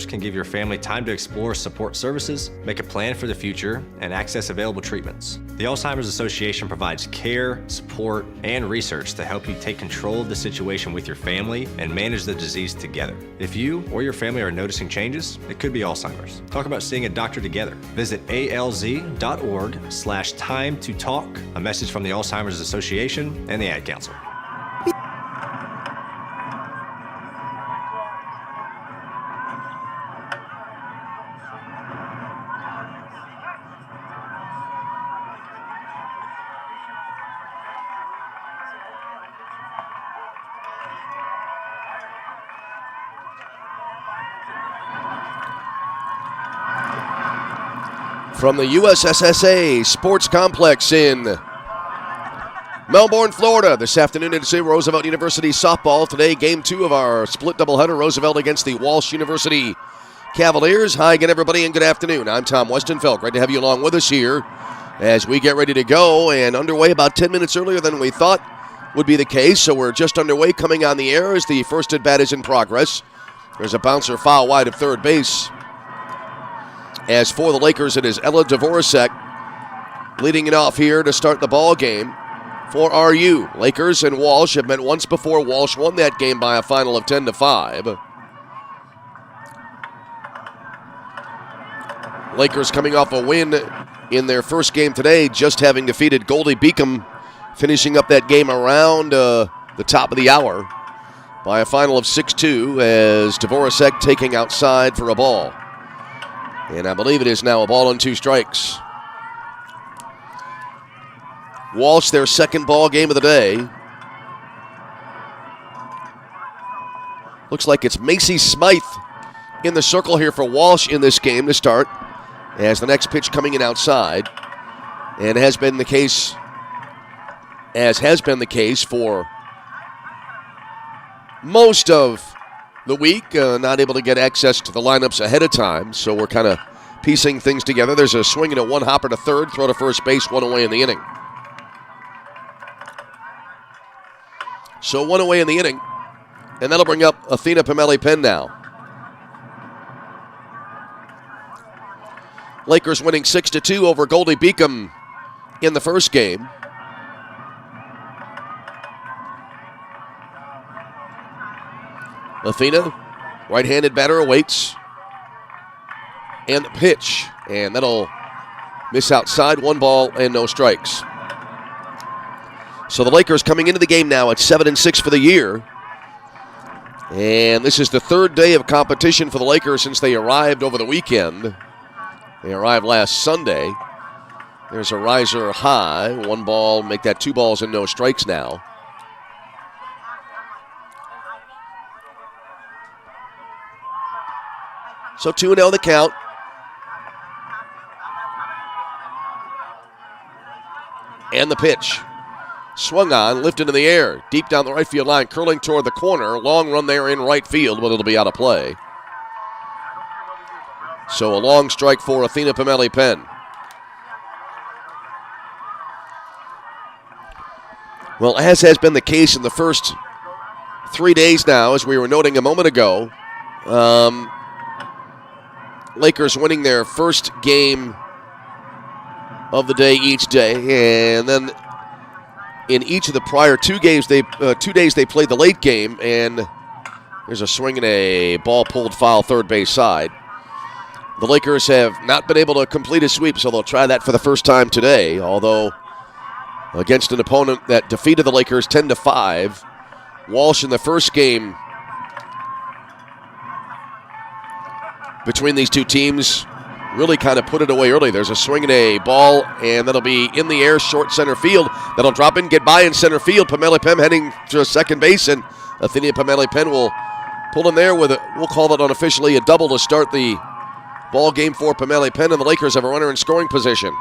can give your family time to explore support services, make a plan for the future, and access available treatments. The Alzheimer's Association provides care, support, and research to help you take control of the situation with your family and manage the disease together. If you or your family are noticing changes, it could be Alzheimer's. Talk about seeing a doctor together. Visit alz.org/time to talk. A message from the Alzheimer's Association and the Ad Council. From the USSSA Sports Complex in Melbourne, Florida, this afternoon at Roosevelt University softball. Today, game 2 of our split doubleheader, Roosevelt against the Walsh University Cavaliers. Hi again, everybody, and good afternoon. I'm Tom Westenfeld. Great to have you along with us here as we get ready to go, and underway about 10 minutes earlier than we thought would be the case, so we're just underway, coming on the air as the first at bat is in progress. There's a bouncer foul wide of third base. As for the Lakers, it is Ella Dvorak leading it off here to start the ball game for RU. Lakers and Walsh have met once before. Walsh won that game by a final of 10-5. Lakers coming off a win in their first game today, just having defeated Goldie Beacom, finishing up that game around the top of the hour by a final of 6-2 as Dvorak taking outside for a ball. And I believe it is now a ball and 2 strikes. Walsh, their second ball game of the day. Looks like it's Macy Smythe in the circle here for Walsh in this game to start, as the next pitch coming in outside. And has been the case for most of the week, not able to get access to the lineups ahead of time, so we're kind of piecing things together. There's a swing and a one hopper to third, throw to first base, 1 away in the inning. So 1 away in the inning, and that'll bring up Athena Pameli-Penn now. Lakers winning 6-2 over Goldie Beacom in the first game. Athena, right-handed batter, awaits. And the pitch. And that'll miss outside. 1 ball and no strikes. So the Lakers coming into the game now at 7-6 for the year. And this is the third day of competition for the Lakers since they arrived over the weekend. They arrived last Sunday. There's a riser high. 1 ball, make that 2 balls and no strikes now. So 2-0 the count. And the pitch. Swung on, lifted in the air. Deep down the right field line, curling toward the corner. Long run there in right field, but it'll be out of play. So a long strike for Athena Pameli-Penn. Well, as has been the case in the first 3 days now, as we were noting a moment ago, Lakers winning their first game of the day each day, and then in each of the prior 2 games, 2 days they played the late game, and there's a swing and a ball pulled foul third base side. The Lakers have not been able to complete a sweep, so they'll try that for the first time today, although against an opponent that defeated the Lakers 10-5. Walsh in the first game between these two teams really kind of put it away early. There's a swing and a ball, and that'll be in the air, short center field. That'll drop in, get by in center field. Pameli-Penn heading to second base, and Athena Pameli-Penn will pull in there with a, we'll call it unofficially, a double to start the ball game for Pameli-Penn, and the Lakers have a runner in scoring position.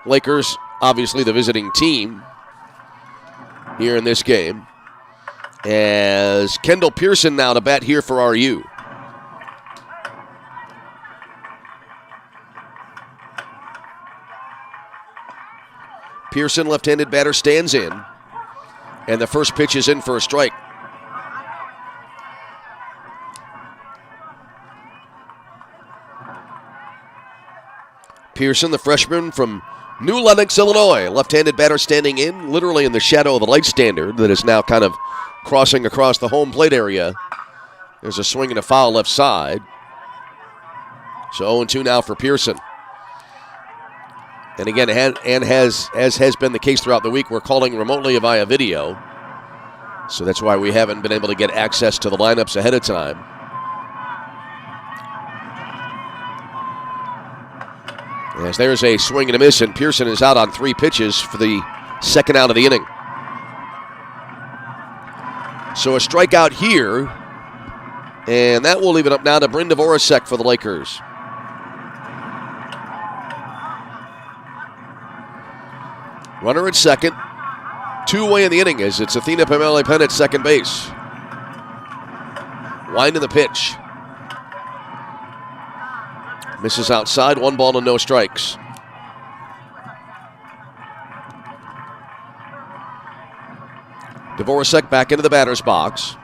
Lakers, obviously the visiting team here in this game, as Kendall Pearson now to bat here for RU. Pearson, left-handed batter, stands in. And the first pitch is in for a strike. Pearson, the freshman from New Lenox, Illinois. Left-handed batter standing in, literally in the shadow of the light standard that is now kind of crossing across the home plate area. There's a swing and a foul left side. So 0-2 now for Pearson. And again, as has been the case throughout the week, we're calling remotely via video. So that's why we haven't been able to get access to the lineups ahead of time. As there's a swing and a miss, and Pearson is out on 3 pitches for the second out of the inning. So a strikeout here, and that will leave it up now to Bryn Dvorak for the Lakers. Runner at second. 2 away in the inning as it's Athena Pamela-Penn at second base. Wind in the pitch. Misses outside, 1 ball and no strikes. Dvorak back into the batter's box.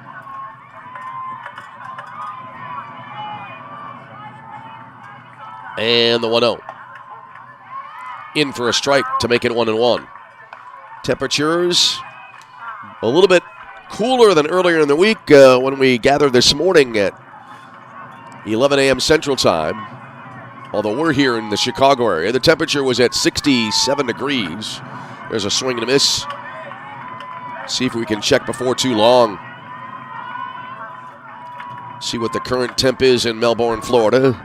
And the 1-0. In for a strike to make it 1-1. Temperatures a little bit cooler than earlier in the week when we gathered this morning at 11 a.m. Central Time. Although we're here in the Chicago area, the temperature was at 67 degrees. There's a swing and a miss. See if we can check before too long. See what the current temp is in Melbourne, Florida.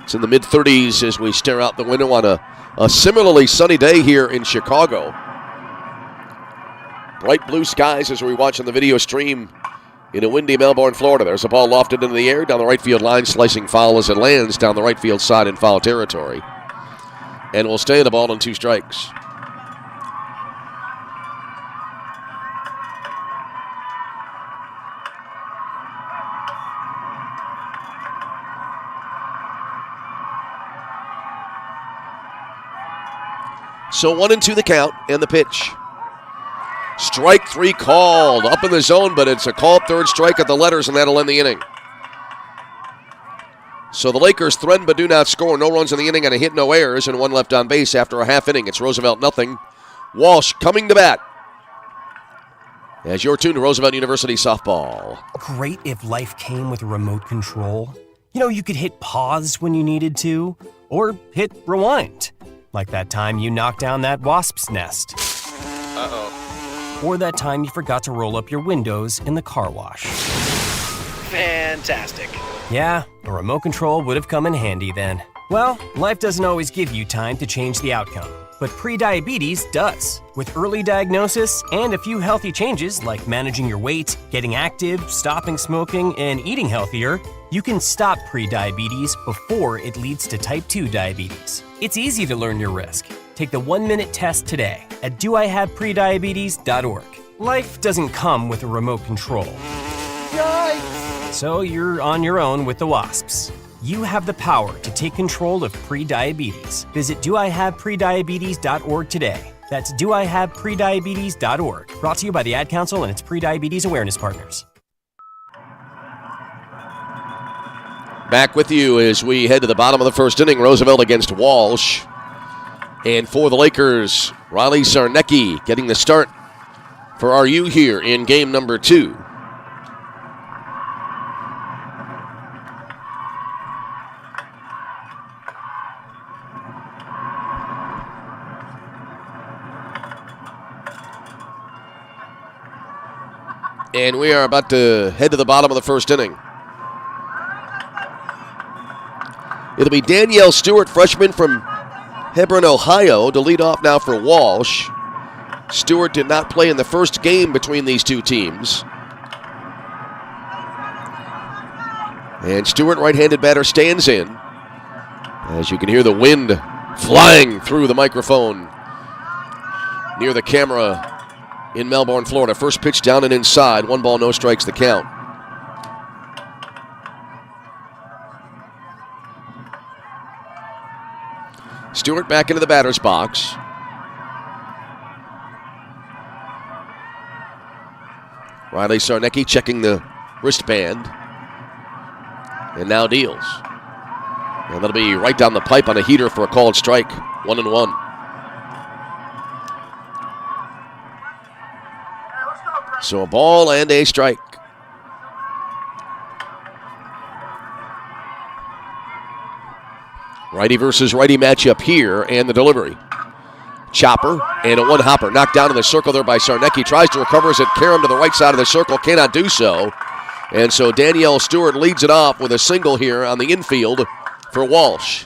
It's in the mid-30s as we stare out the window on a similarly sunny day here in Chicago. Bright blue skies as we watch on the video stream in a windy Melbourne, Florida. There's a ball lofted into the air down the right field line, slicing foul as it lands down the right field side in foul territory. And will stay in the ball on 2 strikes. So 1-2 the count and the pitch. Strike 3 called. Up in the zone, but it's a called third strike at the letters, and that'll end the inning. So the Lakers threaten but do not score. No runs in the inning and a hit, no errors, and 1 left on base after a half inning. It's Roosevelt nothing. Walsh coming to bat. As you're tuned to Roosevelt University softball. Great if life came with a remote control. You know, you could hit pause when you needed to, or hit rewind. Like that time you knocked down that wasp's nest. Uh-oh. Or that time you forgot to roll up your windows in the car wash. Fantastic. Yeah, a remote control would have come in handy then. Well, life doesn't always give you time to change the outcome, but prediabetes does. With early diagnosis and a few healthy changes like managing your weight, getting active, stopping smoking, and eating healthier, you can stop prediabetes before it leads to type 2 diabetes. It's easy to learn your risk. Take the 1-minute test today at doihaveprediabetes.org. Life doesn't come with a remote control. Yikes! So you're on your own with the wasps. You have the power to take control of prediabetes. Visit doihaveprediabetes.org today. That's doihaveprediabetes.org. Brought to you by the Ad Council and its Prediabetes Awareness Partners. Back with you as we head to the bottom of the first inning. Roosevelt against Walsh. And for the Lakers, Riley Sarnecki getting the start for RU here in game number 2. And we are about to head to the bottom of the first inning. It'll be Danielle Stewart, freshman from Hebron, Ohio, to lead off now for Walsh. Stewart did not play in the first game between these two teams. And Stewart, right-handed batter, stands in. As you can hear the wind flying through the microphone near the camera in Melbourne, Florida. First pitch down and inside. 1 ball, no strikes the count. Stewart back into the batter's box. Riley Sarnecki checking the wristband. And now deals. And that'll be right down the pipe on a heater for a called strike. 1-1. So a ball and a strike. Righty versus righty matchup here, and the delivery. Chopper and a one-hopper knocked down in the circle there by Sarnecki. Tries to recover as it Karam to the right side of the circle. Cannot do so. And so Danielle Stewart leads it off with a single here on the infield for Walsh.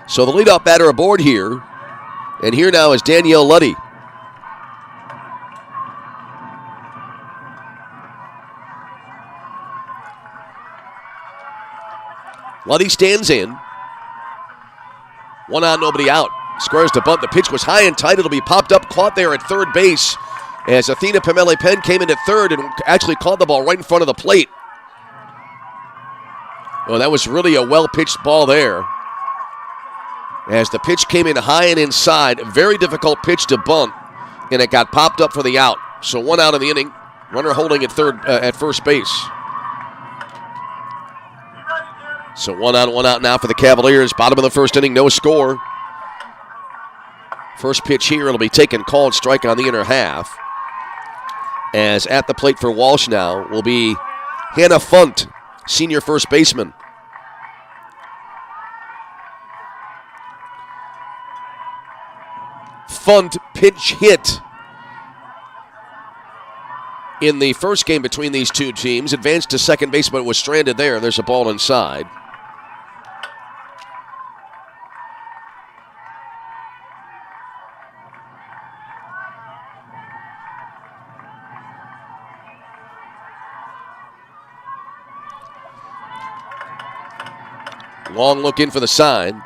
So the leadoff batter aboard here. And here now is Danielle Luddy. Luddy stands in. One on, nobody out. Squares to bunt. The pitch was high and tight. It'll be popped up, caught there at third base as Athena Pamele-Penn came into third and actually caught the ball right in front of the plate. Well, that was really a well-pitched ball there. As the pitch came in high and inside, very difficult pitch to bunt, and it got popped up for the out. So one out in the inning, runner holding at first base. So one out now for the Cavaliers. Bottom of the first inning, no score. First pitch here, it'll be taken, called strike on the inner half. As at the plate for Walsh now will be Hannah Funt, senior first baseman. Funt pinch hit in the first game between these two teams. Advanced to second base, but was stranded there. There's a ball inside. Long look in for the sign.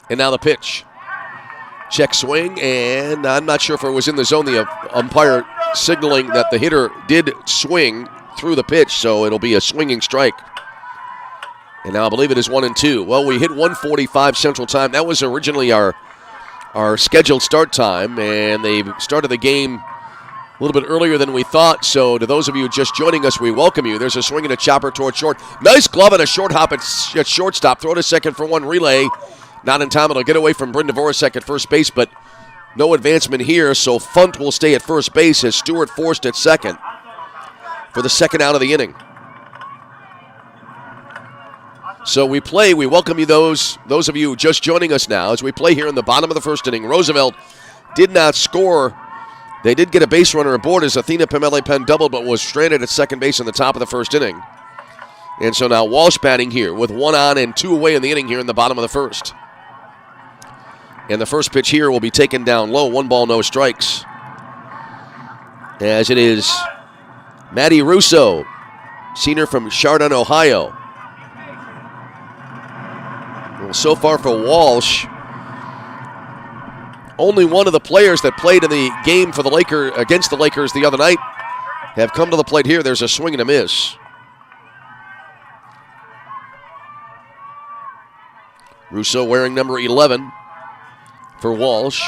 And now the pitch. Check swing, and I'm not sure if it was in the zone. The umpire signaling that the hitter did swing through the pitch, so it'll be a swinging strike. And now I believe it is 1-2. Well, we hit 1:45 Central Time. That was originally our scheduled start time, and they started the game a little bit earlier than we thought. So to those of you just joining us, we welcome you. There's a swing and a chopper toward short. Nice glove and a short hop at shortstop. Throw to second for one relay. Not in time. It'll get away from Brenda Voracek at first base, but no advancement here. So Funt will stay at first base as Stewart forced at second for the second out of the inning. So we welcome you those of you just joining us now as we play here in the bottom of the first inning. Roosevelt did not score. They did get a base runner aboard as Athena Pamele-Penn doubled, but was stranded at second base in the top of the first inning. And so now Walsh batting here with one on and two away in the inning here in the bottom of the first. And the first pitch here will be taken down low. 1 no strikes. As it is Maddie Russo, senior from Chardon, Ohio. Well, so far for Walsh, only one of the players that played in the game for the against the Lakers the other night have come to the plate here. There's a swing and a miss. Russo wearing number 11 for Walsh.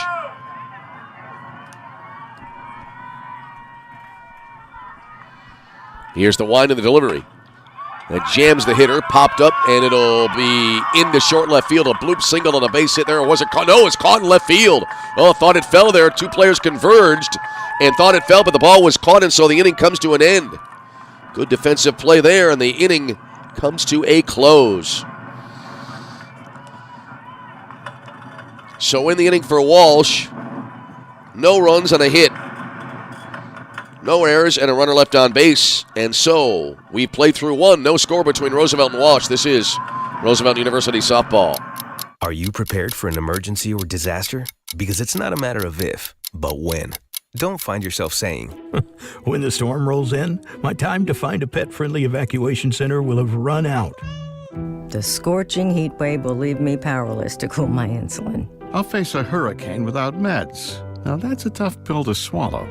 Here's the wind of the delivery. That jams the hitter, popped up, and it'll be into short left field. A bloop single and a base hit there. Was it caught? No, it's caught in left field. Oh, thought it fell there. Two players converged and thought it fell, but the ball was caught, and so the inning comes to an end. Good defensive play there, and the inning comes to a close. So in the inning for Walsh, no runs and a hit. No errors and a runner left on base. And so we play through one. No score between Roosevelt and Walsh. This is Roosevelt University softball. Are you prepared for an emergency or disaster? Because it's not a matter of if, but when. Don't find yourself saying, when the storm rolls in, my time to find a pet-friendly evacuation center will have run out. The scorching heat wave will leave me powerless to cool my insulin. I'll face a hurricane without meds. Now that's a tough pill to swallow.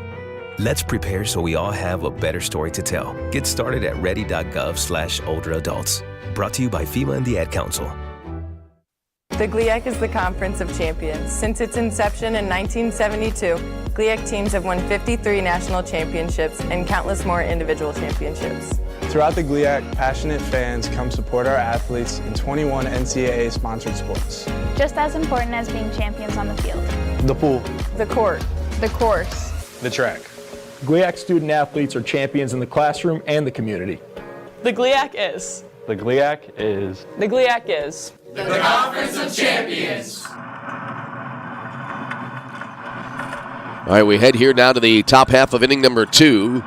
Let's prepare so we all have a better story to tell. Get started at ready.gov/older adults. Brought to you by FEMA and the Ad Council. The GLIAC is the Conference of Champions. Since its inception in 1972, GLIAC teams have won 53 national championships and countless more individual championships. Throughout the GLIAC, passionate fans come support our athletes in 21 NCAA-sponsored sports. Just as important as being champions on the field. The pool. The court. The course. The track. GLIAC student athletes are champions in the classroom and the community. The GLIAC is. The GLIAC is. The GLIAC is. The Conference of Champions. All right, we head here now to the top half of inning number 2.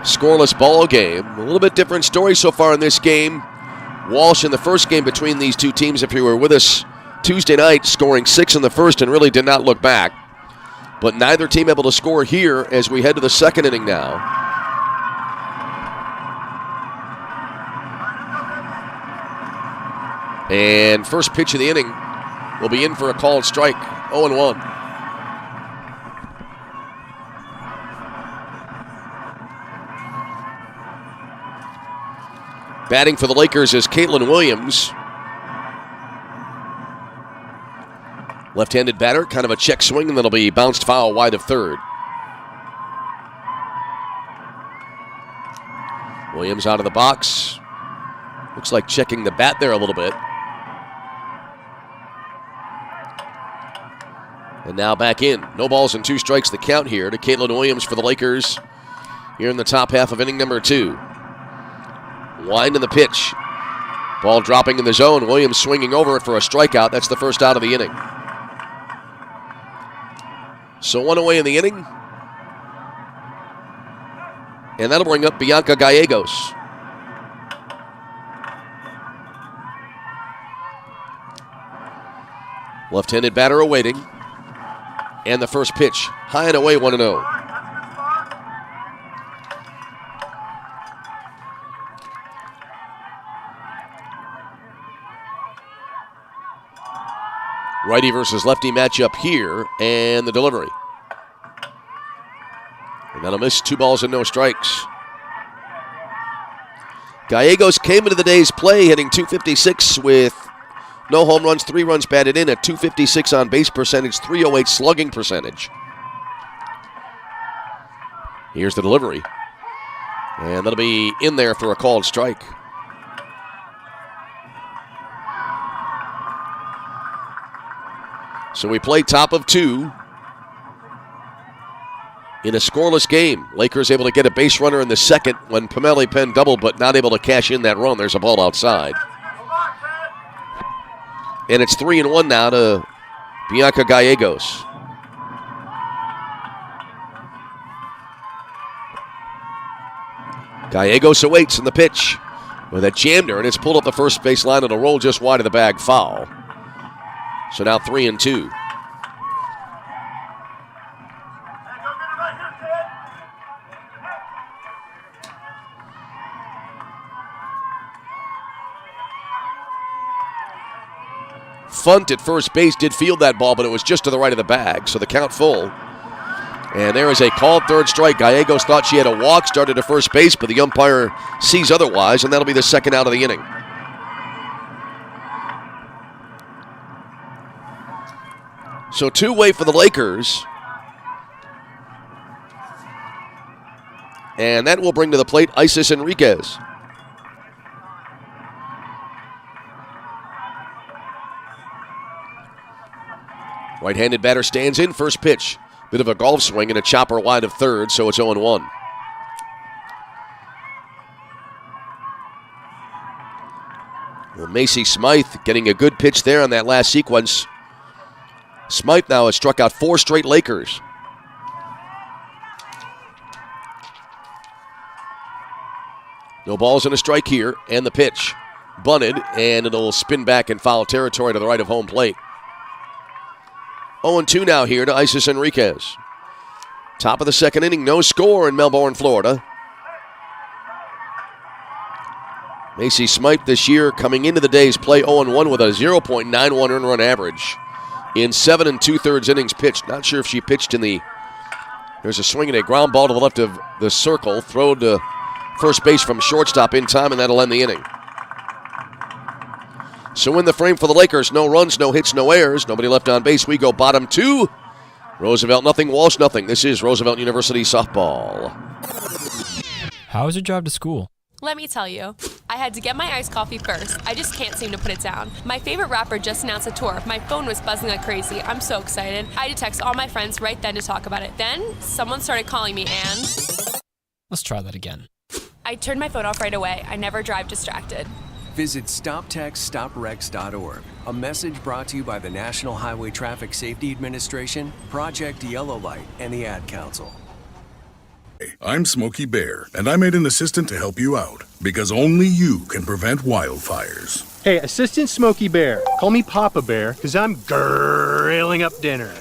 Scoreless ball game. A little bit different story so far in this game. Walsh in the first game between these two teams, if you were with us Tuesday night, scoring 6 in the first and really did not look back. But neither team able to score here as we head to the second inning now. And first pitch of the inning will be in for a called strike, 0-1. Batting for the Lakers is Caitlin Williams. Left-handed batter, kind of a check swing, and that'll be bounced foul wide of third. Williams out of the box. Looks like checking the bat there a little bit. And now back in. No balls and 2 strikes the count here to Caitlin Williams for the Lakers here in the top half of inning number 2. Wind in the pitch. Ball dropping in the zone. Williams swinging over it for a strikeout. That's the first out of the inning. So 1 away in the inning. And that'll bring up Bianca Gallegos. Left-handed batter awaiting. And the first pitch, high and away, 1-0. Righty versus lefty matchup here, and the delivery. And that'll miss 2 balls and no strikes. Gallegos came into the day's play hitting .256 with no home runs, 3 runs batted in, at .256 on base percentage, .308 slugging percentage. Here's the delivery. And that'll be in there for a called strike. So we play top of 2 in a scoreless game. Lakers able to get a base runner in the second when Pamela Penn doubled, but not able to cash in that run. There's a ball outside. And it's 3-1 now to Bianca Gallegos. Gallegos awaits in the pitch with a jammed her, and it's pulled up the first base line. It'll roll just wide of the bag, foul. So now 3-2. Funt at first base did field that ball, but it was just to the right of the bag, so the count full. And there is a called third strike. Gallegos thought she had a walk, started to first base, but the umpire sees otherwise, and that'll be the second out of the inning. So 2-way for the Lakers. And that will bring to the plate Isis Enriquez. Right-handed batter stands in, first pitch. Bit of a golf swing and a chopper wide of third, so it's 0-1. Well, Macy Smythe getting a good pitch there on that last sequence. Smythe now has struck out 4 straight Lakers. No balls and a strike here, and the pitch. Bunted, and it'll spin back in foul territory to the right of home plate. 0-2 now here to Isis Enriquez. Top of the second inning, no score in Melbourne, Florida. Macy Smythe this year coming into the day's play 0-1 with a 0.91 earned run average in 7 2/3 innings pitched. Not sure if she pitched in the... There's a swing and a ground ball to the left of the circle. Throw to first base from shortstop in time, and that'll end the inning. So in the frame for the Lakers, no runs, no hits, no errors. Nobody left on base. We go bottom 2. Roosevelt nothing, Walsh nothing. This is Roosevelt University softball. How was your drive to school? Let me tell you, I had to get my iced coffee first. I just can't seem to put it down. My favorite rapper just announced a tour. My phone was buzzing like crazy. I'm so excited. I had to text all my friends right then to talk about it. Then, someone started calling me and... Let's try that again. I turned my phone off right away. I never drive distracted. Visit StopTextStopWrecks.org. A message brought to you by the National Highway Traffic Safety Administration, Project Yellow Light, and the Ad Council. I'm Smokey Bear, and I made an assistant to help you out, because only you can prevent wildfires. Hey, Assistant Smokey Bear. Call me Papa Bear, because I'm grilling up dinner.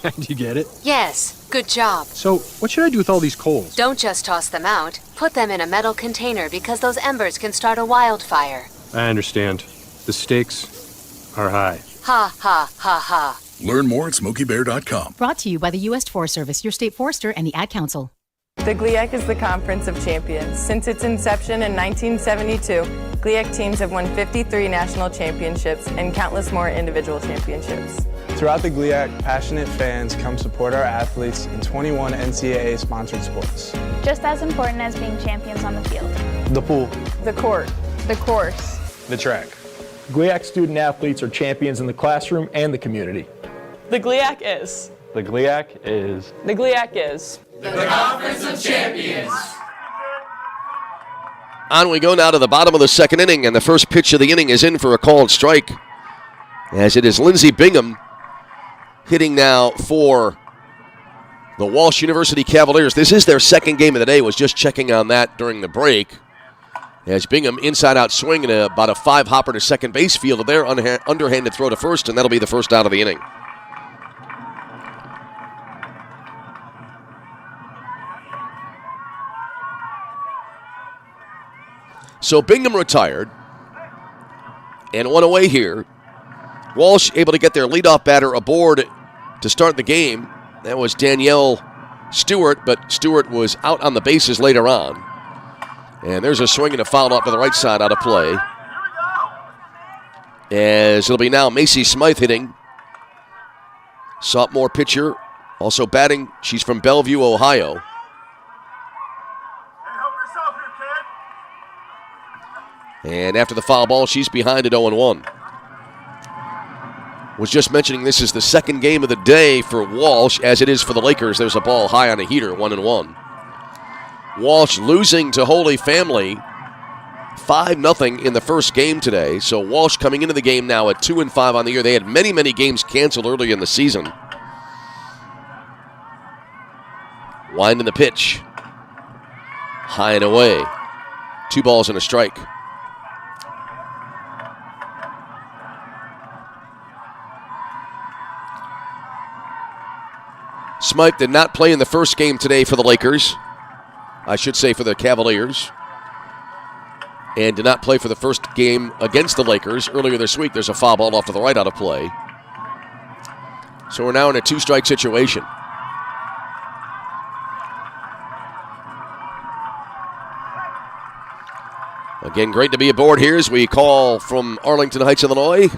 Do you get it? Yes, good job. So, what should I do with all these coals? Don't just toss them out. Put them in a metal container because those embers can start a wildfire. I understand. The stakes are high. Ha, ha, ha, ha. Learn more at SmokeyBear.com. Brought to you by the U.S. Forest Service, your state forester, and the Ad Council. The GLIAC is the Conference of Champions. Since its inception in 1972, GLIAC teams have won 53 national championships and countless more individual championships. Throughout the GLIAC, passionate fans come support our athletes in 21 NCAA-sponsored sports. Just as important as being champions on the field. The pool. The court. The course. The track. GLIAC student athletes are champions in the classroom and the community. The GLIAC is. The GLIAC is. The GLIAC is. The Conference of Champions. On we go now to the bottom of the second inning, and the first pitch of the inning is in for a called strike, as it is Lindsey Bingham hitting now for the Walsh University Cavaliers. This is their second game of the day. Was just checking on that during the break. As Bingham inside-out swing and about a 5-hopper to second base fielded there, underhanded throw to first, and that'll be the first out of the inning. So Bingham retired and went away here. Walsh able to get their leadoff batter aboard to start the game. That was Danielle Stewart, but Stewart was out on the bases later on. And there's a swing and a foul off to the right side out of play. As it'll be now Macy Smythe hitting. Sophomore pitcher, also batting. She's from Bellevue, Ohio. And after the foul ball, she's behind at 0-1. Was just mentioning this is the second game of the day for Walsh, as it is for the Lakers. There's a ball high on a heater, 1-1. Walsh losing to Holy Family 5-0 in the first game today. So Walsh coming into the game now at 2-5 on the year. They had many, many games canceled early in the season. Winding the pitch. High and away. 2 balls and a strike. Smythe did not play in the first game today for the Lakers. I should say for the Cavaliers. And did not play for the first game against the Lakers. Earlier this week, there's a foul ball off to the right out of play. So we're now in a 2-strike situation. Again, great to be aboard here as we call from Arlington Heights, Illinois.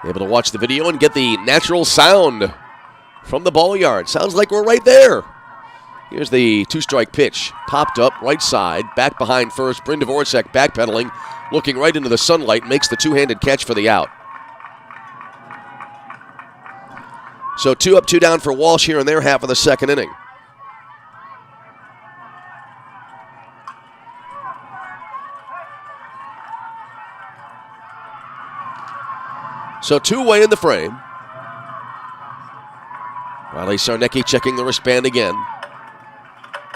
Able to watch the video and get the natural sound from the ball yard. Sounds like we're right there. Here's the 2-strike pitch. Popped up, right side, back behind first. Bryn Dvorak backpedaling, looking right into the sunlight, makes the two-handed catch for the out. So 2 up, 2 down for Walsh here in their half of the second inning. So 2 away in the frame. Riley Sarnecki checking the wristband again.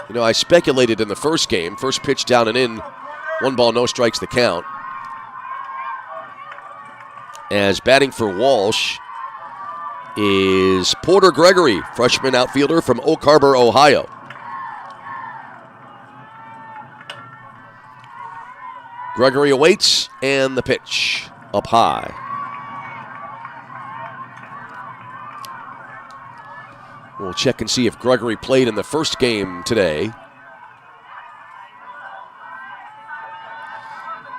You know, I speculated in the first game. First pitch down and in. 1 ball, no strikes the count. As batting for Walsh is Porter Gregory, freshman outfielder from Oak Harbor, Ohio. Gregory awaits, and the pitch up high. We'll check and see if Gregory played in the first game today.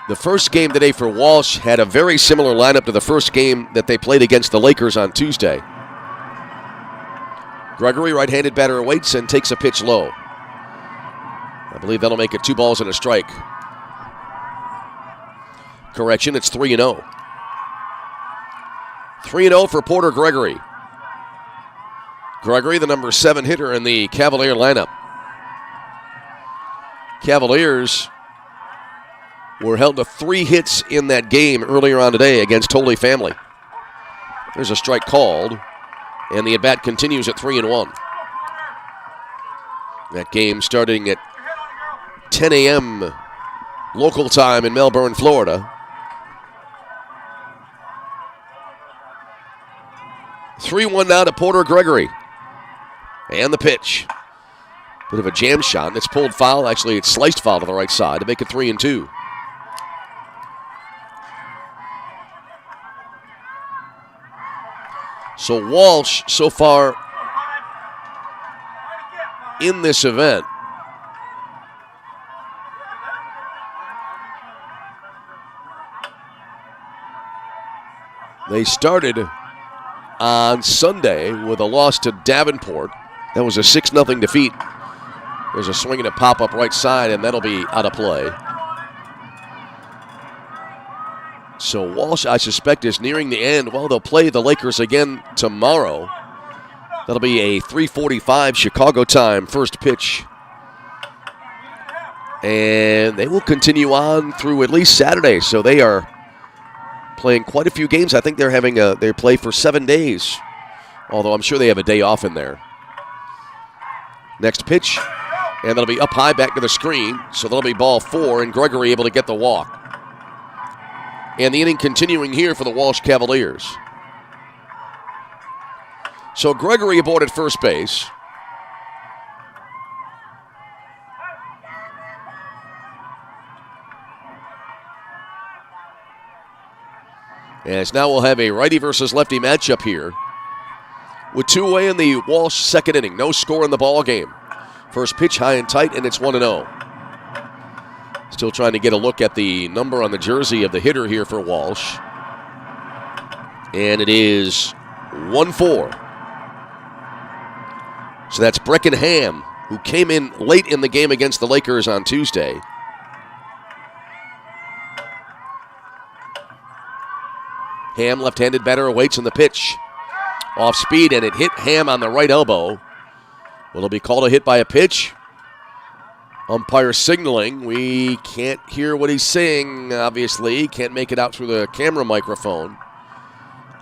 The first game today for Walsh had a very similar lineup to the first game that they played against the Lakers on Tuesday. Gregory, right-handed batter, awaits and takes a pitch low. I believe that'll make it 2 balls and a strike. Correction, it's 3-0. 3-0 for Porter Gregory. Gregory, the number 7 hitter in the Cavalier lineup. Cavaliers were held to 3 hits in that game earlier on today against Holy Family. There's a strike called, and the at-bat continues at 3-1. That game starting at 10 a.m. local time in Melbourne, Florida. 3-1 now to Porter Gregory. And the pitch. Bit of a jam shot, and it's pulled foul. Actually, it's sliced foul to the right side to make it 3-2. So Walsh, so far in this event, they started on Sunday with a loss to Davenport. That was a 6-0 defeat. There's a swing and a pop-up right side, and that'll be out of play. So Walsh, I suspect, is nearing the end. Well, they'll play the Lakers again tomorrow. That'll be a 3:45 Chicago time first pitch. And they will continue on through at least Saturday. So they are playing quite a few games. I think they're having they play for 7 days. Although I'm sure they have a day off in there. Next pitch. And that'll be up high back to the screen. So that'll be ball 4, and Gregory able to get the walk. And the inning continuing here for the Walsh Cavaliers. So Gregory aboard at first base. As now we'll have a righty versus lefty matchup here. With 2 away in the Walsh second inning. No score in the ball game. First pitch high and tight, and it's 1-0. Still trying to get a look at the number on the jersey of the hitter here for Walsh. And it is 1-4. So that's Brecken Ham, who came in late in the game against the Lakers on Tuesday. Ham, left-handed batter, awaits on the pitch. Off speed, and it hit Ham on the right elbow. Will it be called a hit by a pitch? Umpire signaling. We can't hear what he's saying, obviously. Can't make it out through the camera microphone.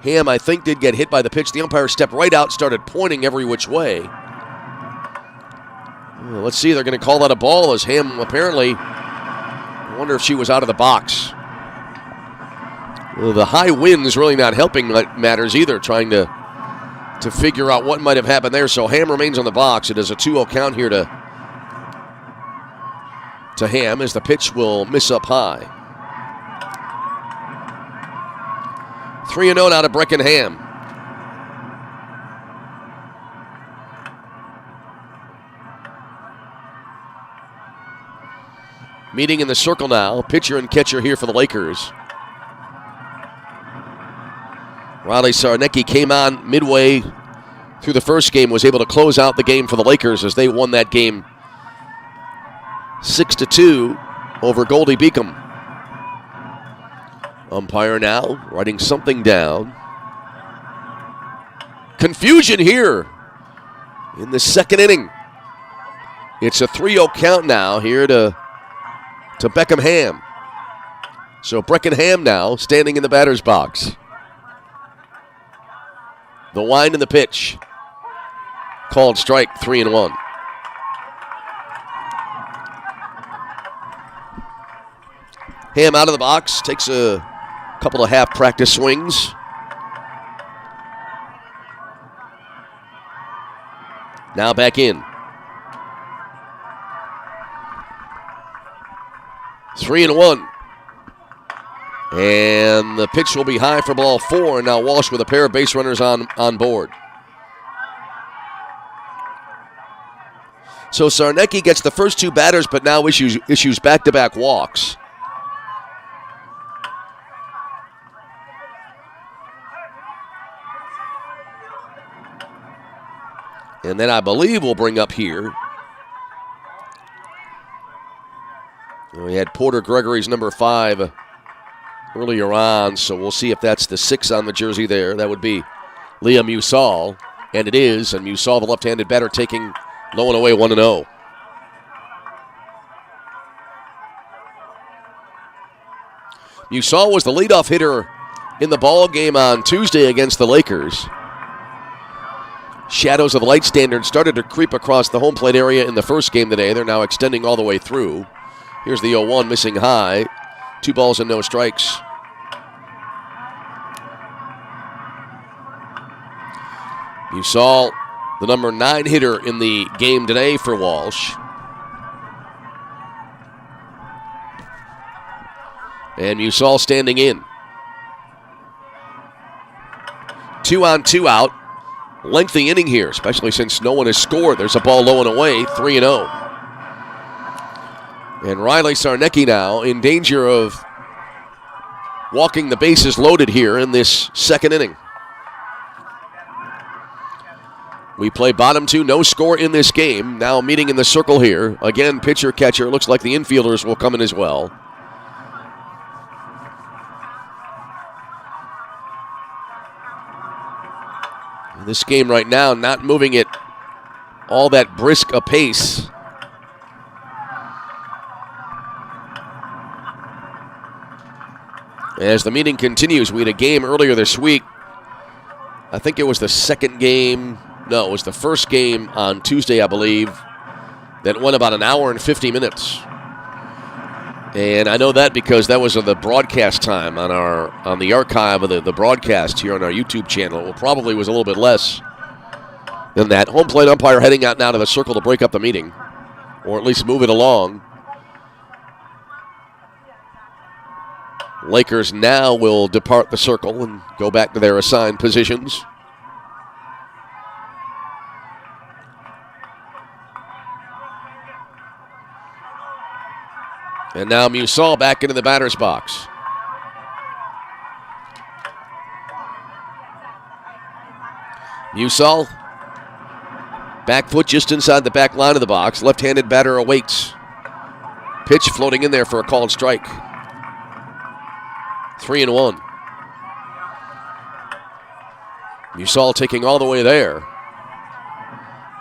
Ham, I think, did get hit by the pitch. The umpire stepped right out, started pointing every which way. Well, let's see. They're going to call that a ball as Ham apparently, I wonder if she was out of the box. Well, the high wind is really not helping matters either, trying to figure out what might have happened there. So Ham remains on the box. It is a 2-0 count here to Ham as the pitch will miss up high. 3-0 now to Brecken Ham. Meeting in the circle now, pitcher and catcher here for the Lakers. Riley Sarnecki came on midway through the first game, was able to close out the game for the Lakers as they won that game 6-2 over Goldie Beacom. Umpire now writing something down. Confusion here in the second inning. It's a 3-0 count now here to Beckham Ham. So Brecken Ham now standing in the batter's box. The wind and the pitch. Called strike, 3-1. Ham out of the box, takes a couple of half practice swings. Now back in. 3-1. And the pitch will be high for ball 4. And now Walsh with a pair of base runners on board. So Sarnecki gets the first 2 batters, but now issues back-to-back walks. And then I believe we'll bring up here. We had Porter Gregory's number 5 earlier on, so we'll see if that's the 6 on the jersey there. That would be Liam Musall, and it is. And Musall, the left-handed batter, taking low and away 1-0. Musall was the leadoff hitter in the ball game on Tuesday against the Lakers. Shadows of the light standard started to creep across the home plate area in the first game today. They're now extending all the way through. Here's the 0-1 missing high. 2 balls and no strikes. Musall, the number 9 hitter in the game today for Walsh. And Musall standing in. 2 on, 2 out. Lengthy inning here, especially since no one has scored. There's a ball low and away, 3-0. And Riley Sarnecki now in danger of walking the bases loaded here in this second inning. We play bottom 2, no score in this game. Now meeting in the circle here. Again, pitcher, catcher. Looks like the infielders will come in as well. This game right now not moving at all that brisk a pace. As the meeting continues, we had a game earlier this week. I think it was the second game. No, it was the first game on Tuesday, I believe, that went about an hour and 50 minutes. And I know that because that was the broadcast time on the archive of the broadcast here on our YouTube channel. It probably was a little bit less than that. Home plate umpire heading out now to the circle to break up the meeting, or at least move it along. Lakers now will depart the circle and go back to their assigned positions. And now Musall back into the batter's box. Musall, back foot just inside the back line of the box. Left-handed batter awaits. Pitch floating in there for a called strike. 3-1. Musall taking all the way there.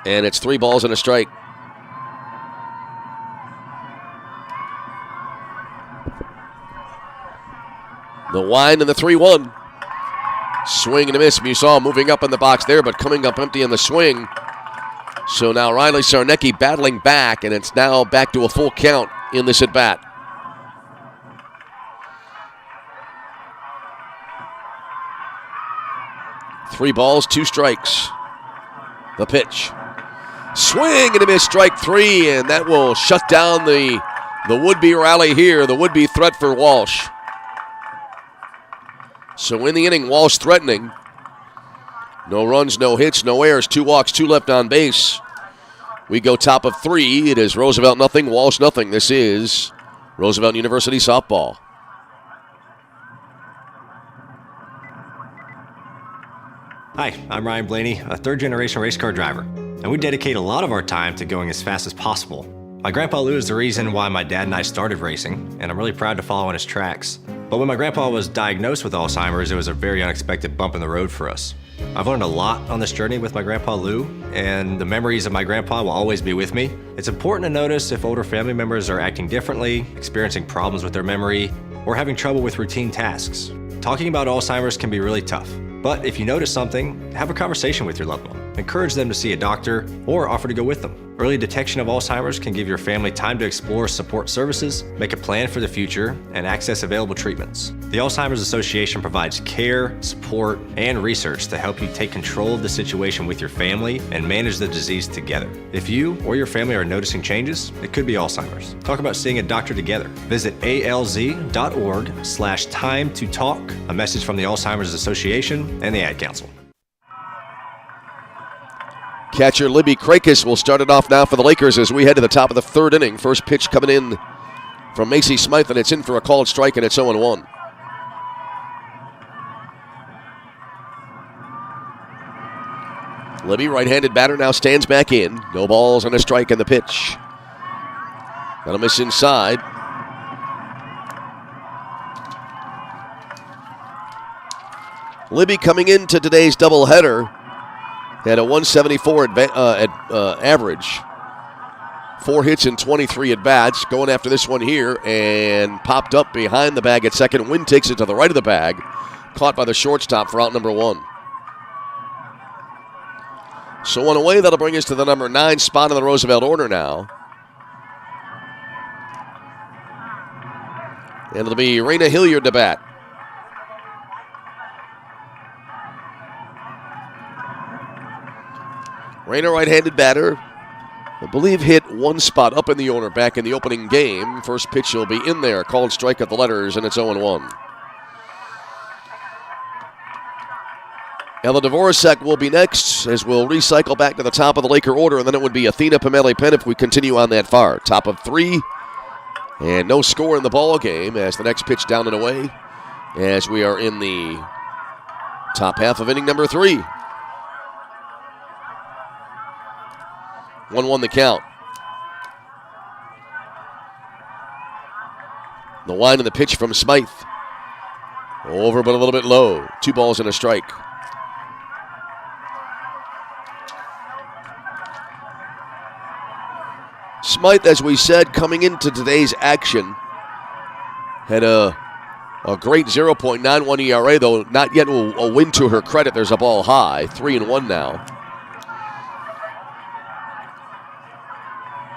And it's 3 balls and a strike. The wind and the 3-1. Swing and a miss. Musall moving up in the box there, but coming up empty in the swing. So now Riley Sarnecki battling back, and it's now back to a full count in this at-bat. Three balls, 2 strikes. The pitch. Swing and a miss, strike 3, and that will shut down the would-be rally here, the would-be threat for Walsh. So in the inning, Walsh threatening. No runs, no hits, no errors, 2 walks, 2 left on base. We go top of 3. It is Roosevelt nothing, Walsh nothing. This is Roosevelt University softball. Hi, I'm Ryan Blaney, a third-generation race car driver, and we dedicate a lot of our time to going as fast as possible. My grandpa Lou is the reason why my dad and I started racing, and I'm really proud to follow in his tracks. But when my grandpa was diagnosed with Alzheimer's, it was a very unexpected bump in the road for us. I've learned a lot on this journey with my grandpa Lou, and the memories of my grandpa will always be with me. It's important to notice if older family members are acting differently, experiencing problems with their memory, or having trouble with routine tasks. Talking about Alzheimer's can be really tough. But if you notice something, have a conversation with your loved one. Encourage them to see a doctor or offer to go with them. Early detection of Alzheimer's can give your family time to explore support services, make a plan for the future, and access available treatments. The Alzheimer's Association provides care, support, and research to help you take control of the situation with your family and manage the disease together. If you or your family are noticing changes, it could be Alzheimer's. Talk about seeing a doctor together. Visit alz.org/time to talk. A message from the Alzheimer's Association and the Ad Council. Catcher Libby Krakis will start it off now for the Lakers as we head to the top of the 3rd inning. First pitch coming in from Macy Smythe, and it's in for a called strike, and it's 0-1. Libby, right-handed batter, now stands back in. No balls and a strike in the pitch. That'll miss inside. Libby coming into today's doubleheader had a 174 average. 4 hits and 23 at-bats. Going after this one here and popped up behind the bag at second. Wynn takes it to the right of the bag. Caught by the shortstop for out number 1. So 1 away, that'll bring us to the number 9 spot in the Roosevelt order now. And it'll be Raina Hilliard to bat. Raina, right-handed batter. I believe hit 1 spot up in the order back in the opening game. First pitch will be in there. Called strike at the letters, and it's 0-1. Ella Dvorak will be next, as we'll recycle back to the top of the Laker order, and then it would be Athena Pimele-Penn if we continue on that far. Top of 3, and no score in the ball game as the next pitch down and away, as we are in the top half of inning number 3. 1-1 the count. The wind and the pitch from Smythe. Over but a little bit low. 2 balls and a strike. Smythe, as we said, coming into today's action, had a great 0.91 ERA, though not yet a win to her credit. There's a ball high, 3-1 now.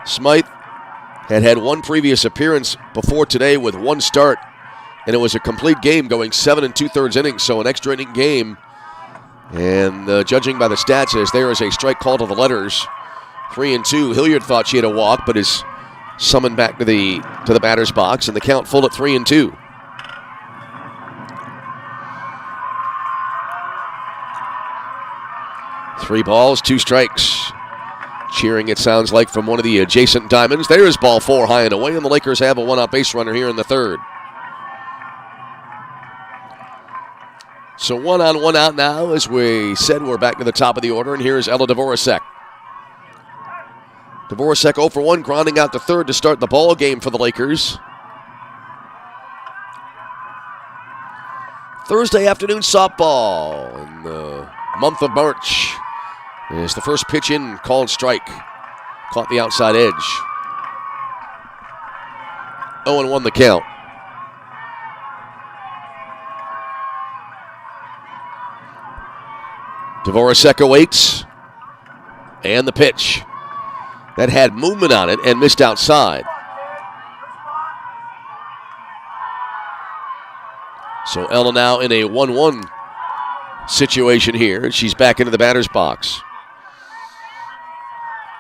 Smythe had 1 previous appearance before today with 1 start, and it was a complete game going 7 2/3 innings, so an extra inning game. And judging by the stats, as there is a strike call to the letters. 3-2. Hilliard thought she had a walk, but is summoned back to the batter's box, and the count full at 3-2. Three balls, 2 strikes. Cheering, it sounds like, from one of the adjacent diamonds. There is ball 4 high and away, and the Lakers have a 1-out base runner here in the 3rd. So 1 on, 1 out now. As we said, we're back to the top of the order, and here's Ella Dvorak. Dvorak 0 for 1, grounding out to 3rd to start the ball game for the Lakers. Thursday afternoon softball in the month of March. Is the first pitch in, called strike. Caught the outside edge. 0-1 the count. Dvorak awaits. And the pitch. That had movement on it and missed outside. So Ella now in a 1-1 situation here. She's back into the batter's box.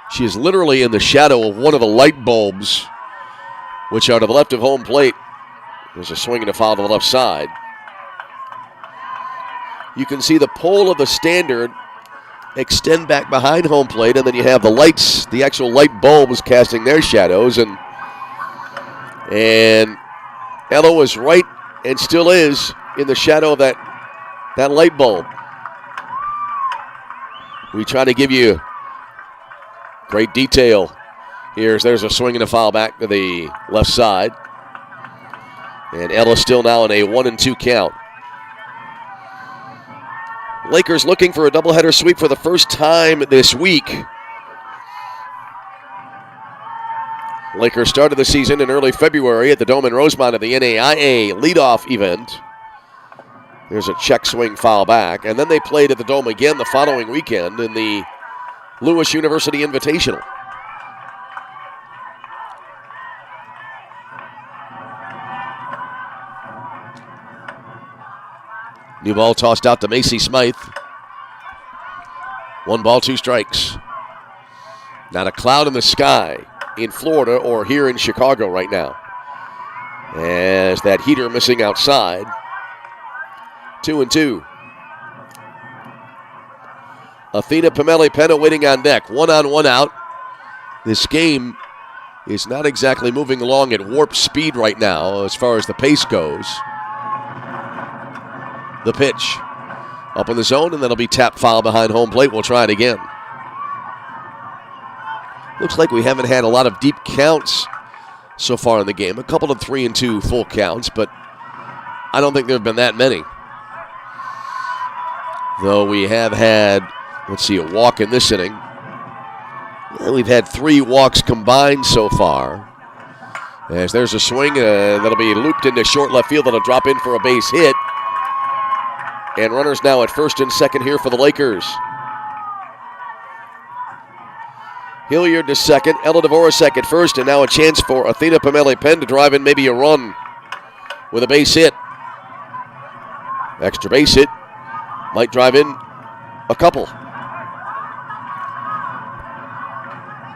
She is literally in the shadow of one of the light bulbs, which are to the left of home plate. There's a swing and a foul to the left side. You can see the pole of the standard extend back behind home plate, and then you have the lights, the actual light bulbs casting their shadows, and Ella was right and still is in the shadow of that light bulb. We try to give you great detail. There's a swing and a foul back to the left side. And Ella still now in a 1-2 count. Lakers looking for a doubleheader sweep for the first time this week. Lakers started the season in early February at the Dome in Rosemont at the NAIA leadoff event. There's a check swing foul back. And then they played at the Dome again the following weekend in the Lewis University Invitational. New ball tossed out to Macy Smythe. 1 ball, 2 strikes. Not a cloud in the sky in Florida or here in Chicago right now. As that heater missing outside. 2-2. Athena Pimele-Penn waiting on deck. 1 on, 1 out. This game is not exactly moving along at warp speed right now as far as the pace goes. The pitch. Up in the zone, and that'll be tap foul behind home plate. We'll try it again. Looks like we haven't had a lot of deep counts so far in the game. A couple of 3-2 full counts, but I don't think there have been that many. Though we have had, let's see, a walk in this inning. And we've had 3 walks combined so far. As there's a swing that'll be looped into short left field. That'll drop in for a base hit. And runners now at first and second here for the Lakers. Hilliard to second, Ella Dvorak at first, and now a chance for Athena Pameli-Penn to drive in maybe a run with a base hit. Extra base hit might drive in a couple.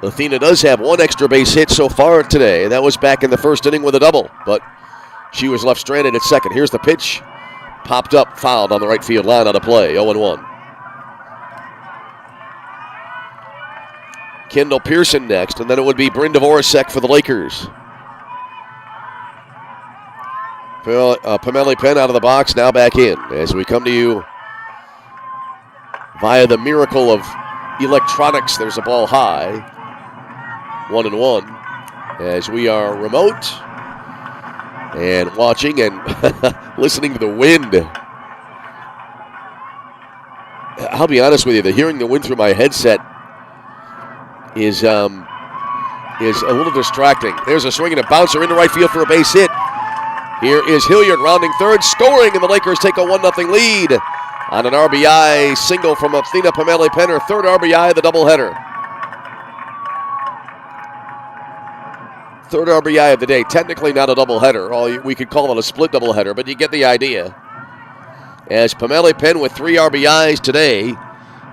Athena does have 1 extra base hit so far today. That was back in the first inning with a double, but she was left stranded at second. Here's the pitch. Popped up, fouled on the right field line on a play, 0-1. Kendall Pearson next, and then it would be Bryn Dvorak for the Lakers. Pameli-Penn out of the box, now back in. As we come to you via the miracle of electronics, there's a ball high. 1-1. As we are remote and watching and listening to the wind. I'll be honest with you, hearing the wind through my headset is a little distracting. There's a swing and a bouncer into right field for a base hit. Here is Hilliard rounding third, scoring, and the Lakers take a 1-0 lead on an RBI single from Athena Pameli-Penn, her 3rd RBI of the doubleheader. 3rd RBI of the day. Technically not a doubleheader. We could call it a split doubleheader, but you get the idea. As Pameli-Penn with 3 RBIs today,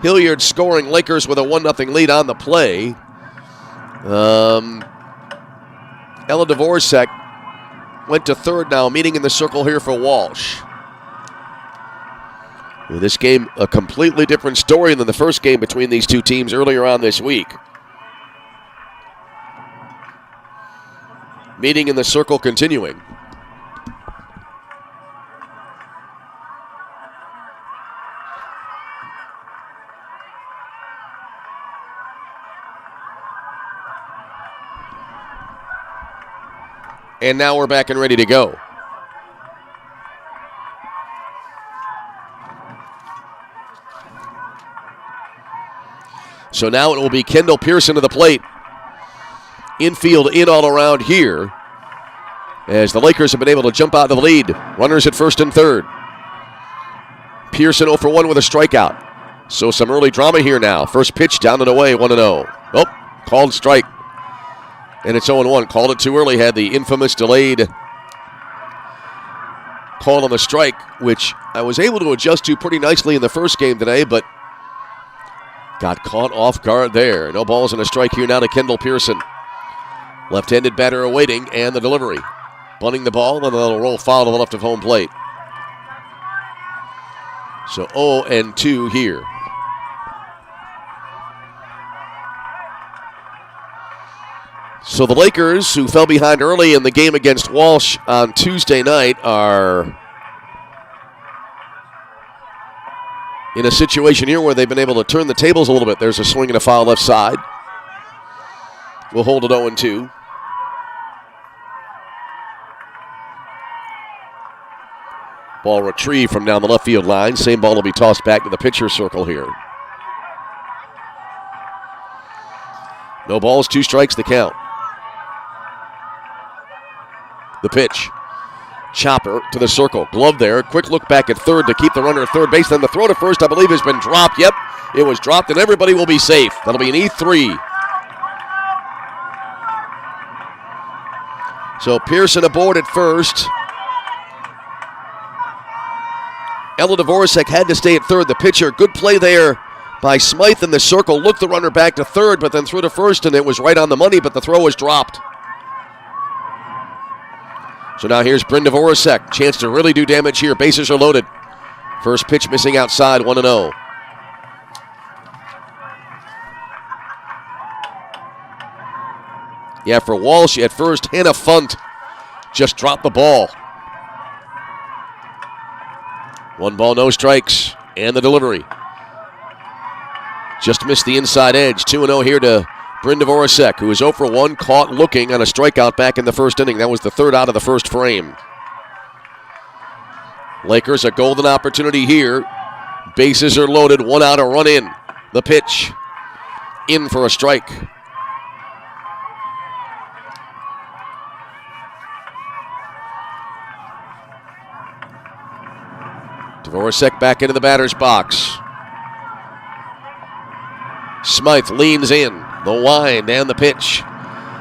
Hilliard scoring, Lakers with a 1-0 lead on the play. Ella Dvorak went to third now, meeting in the circle here for Walsh. This game, a completely different story than the first game between these two teams earlier on this week. Meeting in the circle continuing. And now we're back and ready to go. So now it will be Kendall Pearson to the plate. Infield in all around here, as the Lakers have been able to jump out of the lead. Runners at first and third. Pearson 0 for 1 with a strikeout. So some early drama here now. First pitch down and away, 1-0. Oh, called strike. And it's 0-1. Called it too early. Had the infamous delayed call on the strike, which I was able to adjust to pretty nicely in the first game today, but got caught off guard there. No balls and a strike here now to Kendall Pearson. Left-handed batter awaiting, and the delivery. Bunting the ball, and then it'll roll foul to the left of home plate. So 0-2 here. So the Lakers, who fell behind early in the game against Walsh on Tuesday night, are in a situation here where they've been able to turn the tables a little bit. There's a swing and a foul left side. We'll hold it 0-2. Ball retrieved from down the left field line. Same ball will be tossed back to the pitcher circle here. No balls, 2 strikes, the count. The pitch. Chopper to the circle. Glove there. Quick look back at third to keep the runner at third base. Then the throw to first, I believe, has been dropped. Yep, it was dropped, and everybody will be safe. That'll be an E3. So Pearson aboard at first. Ella Dvorak had to stay at third. The pitcher, good play there by Smythe in the circle. Looked the runner back to third, but then threw to first, and it was right on the money, but the throw was dropped. So now here's Bryn Dvorak. Chance to really do damage here. Bases are loaded. First pitch missing outside, 1-0. Yeah, for Walsh at first, Hannah Funt just dropped the ball. 1 ball, no strikes. And the delivery. Just missed the inside edge. 2-0 here to Bryn Dvorak, who is 0 for 1, caught looking on a strikeout back in the first inning. That was the third out of the first frame. Lakers a golden opportunity here. Bases are loaded, 1 out, a run in. The pitch. In for a strike. Dvorak back into the batter's box. Smythe leans in. The wind and the pitch.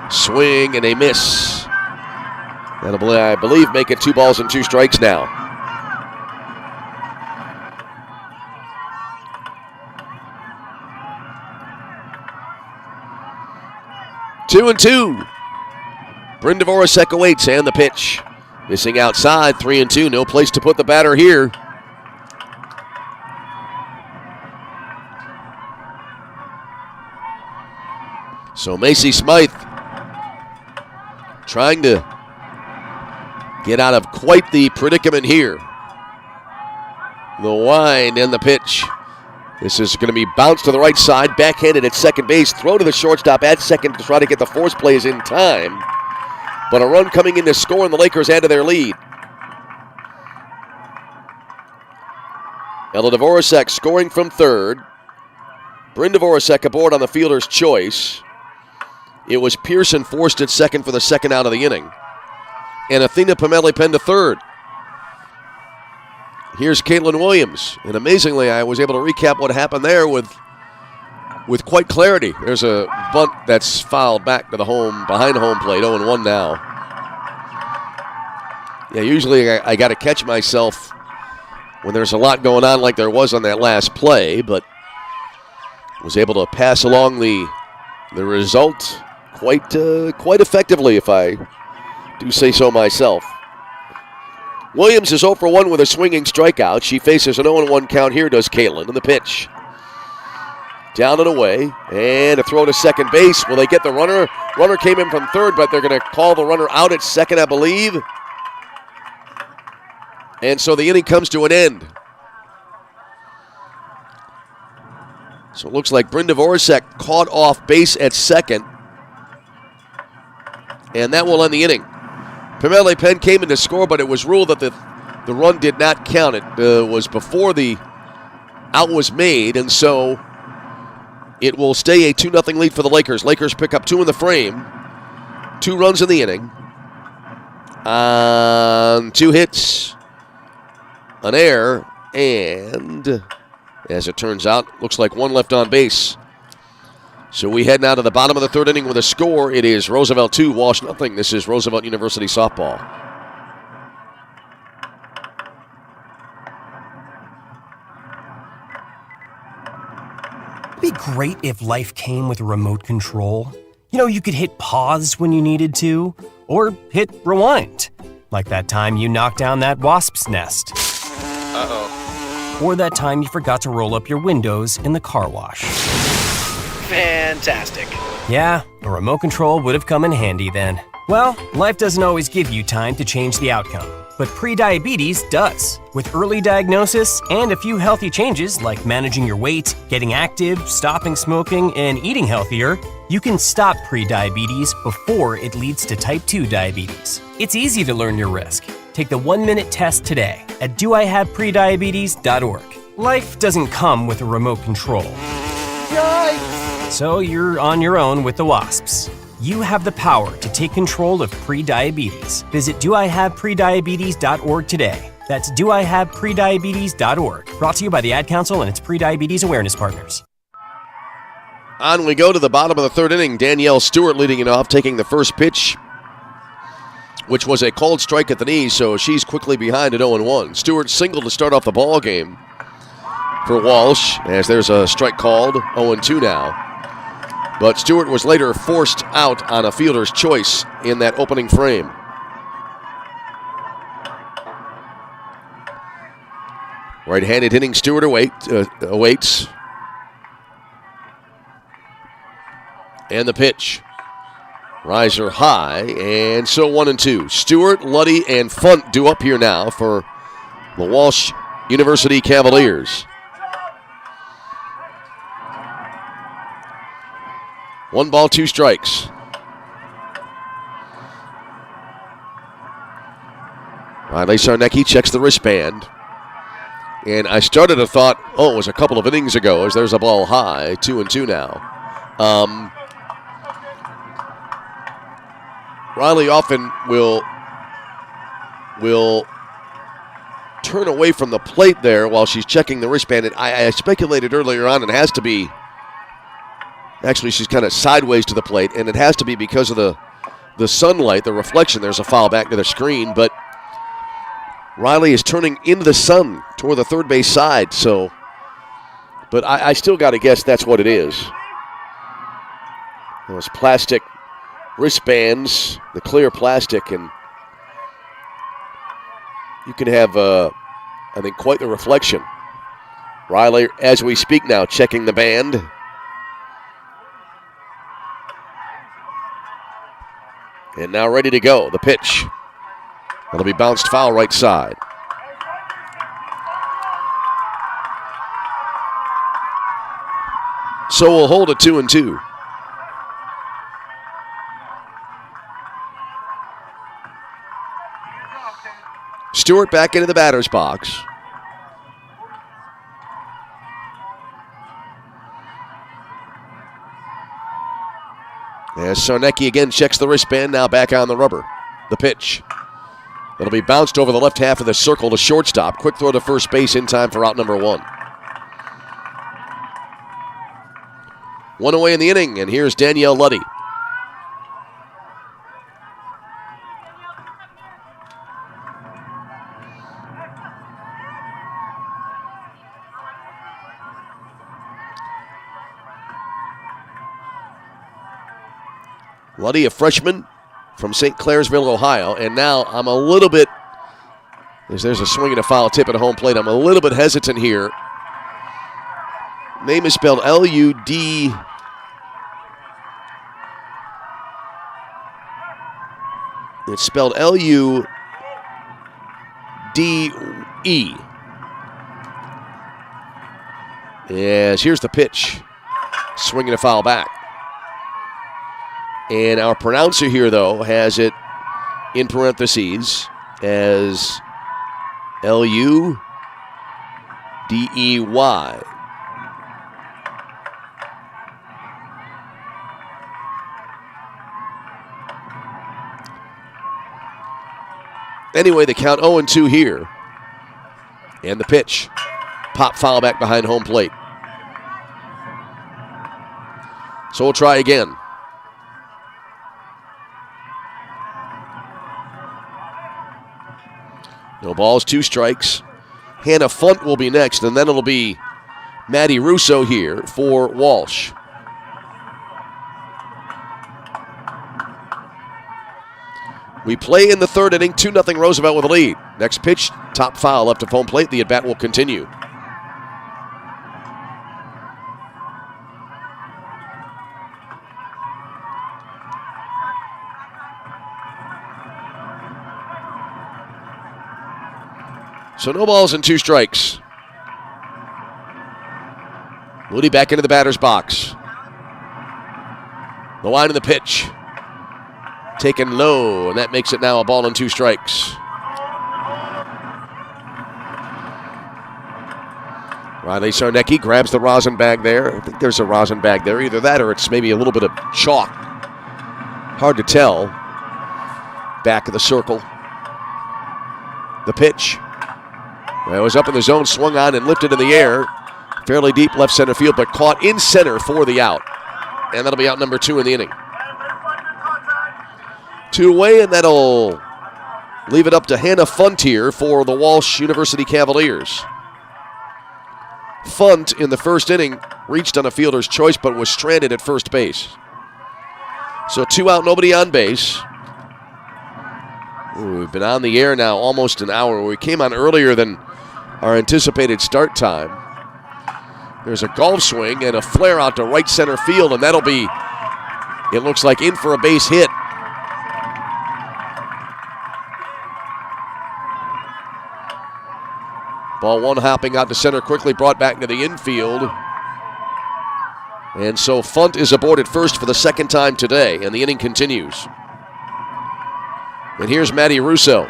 Swing and a miss. That'll, I believe, make it 2 balls and 2 strikes now. Two and 2. Bryn Dvorak awaits and the pitch. Missing outside, 3-2. No place to put the batter here. So Macy Smythe trying to get out of quite the predicament here. The wind and the pitch. This is going to be bounced to the right side, backhanded at second base, throw to the shortstop at second to try to get the force plays in time. But a run coming in to score, and the Lakers add to their lead. Ella Dvorak scoring from third. Bryn Dvorak aboard on the fielder's choice. It was Pearson forced at second for the second out of the inning. And Athena Pomeli-Penn to third. Here's Caitlin Williams. And amazingly, I was able to recap what happened there with quite clarity. There's a bunt that's fouled back to the home, behind home plate, 0-1 now. Yeah, usually I got to catch myself when there's a lot going on like there was on that last play, but was able to pass along the result quite effectively, if I do say so myself. Williams is 0 for 1 with a swinging strikeout. She faces an 0-1 count here, does Caitlin, and the pitch. Down and away, and a throw to second base. Will they get the runner? Runner came in from third, but they're going to call the runner out at second, I believe. And so the inning comes to an end. So it looks like Bryn Dvorak caught off base at second. And that will end the inning. Pomeli-Penn came in to score, but it was ruled that the run did not count. It was before the out was made, and so it will stay a 2-0 lead for the Lakers. Lakers pick up 2 in the frame. 2 runs in the inning. 2 hits, an error, and as it turns out, looks like 1 left on base. So we head now to the bottom of the third inning with a score. It is Roosevelt 2, Walsh nothing. This is Roosevelt University softball. It'd be great if life came with a remote control. You know, you could hit pause when you needed to, or hit rewind. Like that time you knocked down that wasp's nest. Uh-oh. Or that time you forgot to roll up your windows in the car wash. Fantastic. Yeah, a remote control would have come in handy then. Well, life doesn't always give you time to change the outcome, but prediabetes does. With early diagnosis and a few healthy changes like managing your weight, getting active, stopping smoking, and eating healthier, you can stop prediabetes before it leads to type 2 diabetes. It's easy to learn your risk. Take the 1-minute test today at doihaveprediabetes.org. Life doesn't come with a remote control. Yikes! So you're on your own with the wasps. You have the power to take control of prediabetes. Visit doihaveprediabetes.org today. That's doihaveprediabetes.org. Brought to you by the Ad Council and its Prediabetes Awareness Partners. On we go to the bottom of the third inning. Danielle Stewart leading it off, taking the first pitch, which was a called strike at the knee, so she's quickly behind at 0-1. Stewart singled to start off the ball game for Walsh, as there's a strike called, 0-2 now. But Stewart was later forced out on a fielder's choice in that opening frame. Right-handed hitting Stewart awaits. And the pitch. Riser high, and so 1-2. Stewart, Luddy, and Funt due up here now for the Walsh University Cavaliers. 1 ball, 2 strikes. Riley Sarnecki checks the wristband. And I started to thought, it was a couple of innings ago, as there's a ball high, 2-2 now. Riley often will turn away from the plate there while she's checking the wristband. And I speculated earlier on it has to be, actually she's kind of sideways to the plate, and it has to be because of the sunlight, the reflection. There's a foul back to the screen, but Riley is turning into the sun toward the third base side, but I still got to guess that's what it is. Those plastic wristbands, the clear plastic, and you can have, I think, quite the reflection. Riley, as we speak now, checking the band. And now ready to go. The pitch. It'll be bounced foul right side. So we'll hold it 2-2. Stewart back into the batter's box. As Sarnecki again checks the wristband, now back on the rubber. The pitch. It'll be bounced over the left half of the circle to shortstop. Quick throw to first base in time for out number 1. 1 away in the inning, and here's Danielle Luddy. Luddy, a freshman from St. Clairsville, Ohio, and now I'm a little bit, as there's a swing and a foul tip at home plate, I'm a little bit hesitant here. Name is spelled L-U-D. It's spelled L-U-D-E. Yes, here's the pitch. Swinging a foul back. And our pronouncer here, though, has it in parentheses as L-U-D-E-Y. Anyway, the count 0-2 here. And the pitch. Pop foul back behind home plate. So we'll try again. No balls, 2 strikes. Hannah Funt will be next, and then it'll be Maddie Russo here for Walsh. We play in the third inning, 2-0 Roosevelt with a lead. Next pitch, top foul left of home plate. The at-bat will continue. So no balls and 2 strikes. Moody back into the batter's box. The line of the pitch. Taken low, and that makes it now a ball and 2 strikes. Riley Sarnecki grabs the rosin bag there. I think there's a rosin bag there. Either that or it's maybe a little bit of chalk. Hard to tell. Back of the circle. The pitch. Well, it was up in the zone, swung on and lifted in the air. Fairly deep left center field, but caught in center for the out. And that'll be out number 2 in the inning. 2 away, and that'll leave it up to Hannah Funt here for the Walsh University Cavaliers. Funt in the first inning reached on a fielder's choice, but was stranded at first base. So 2 out, nobody on base. Ooh, we've been on the air now almost an hour. We came on earlier than our anticipated start time. There's a golf swing and a flare out to right center field, and that'll be, it looks like, in for a base hit. Ball 1 hopping out to center, quickly brought back into the infield. And so Funt is aboard at first for the second time today, and the inning continues. And here's Matty Russo.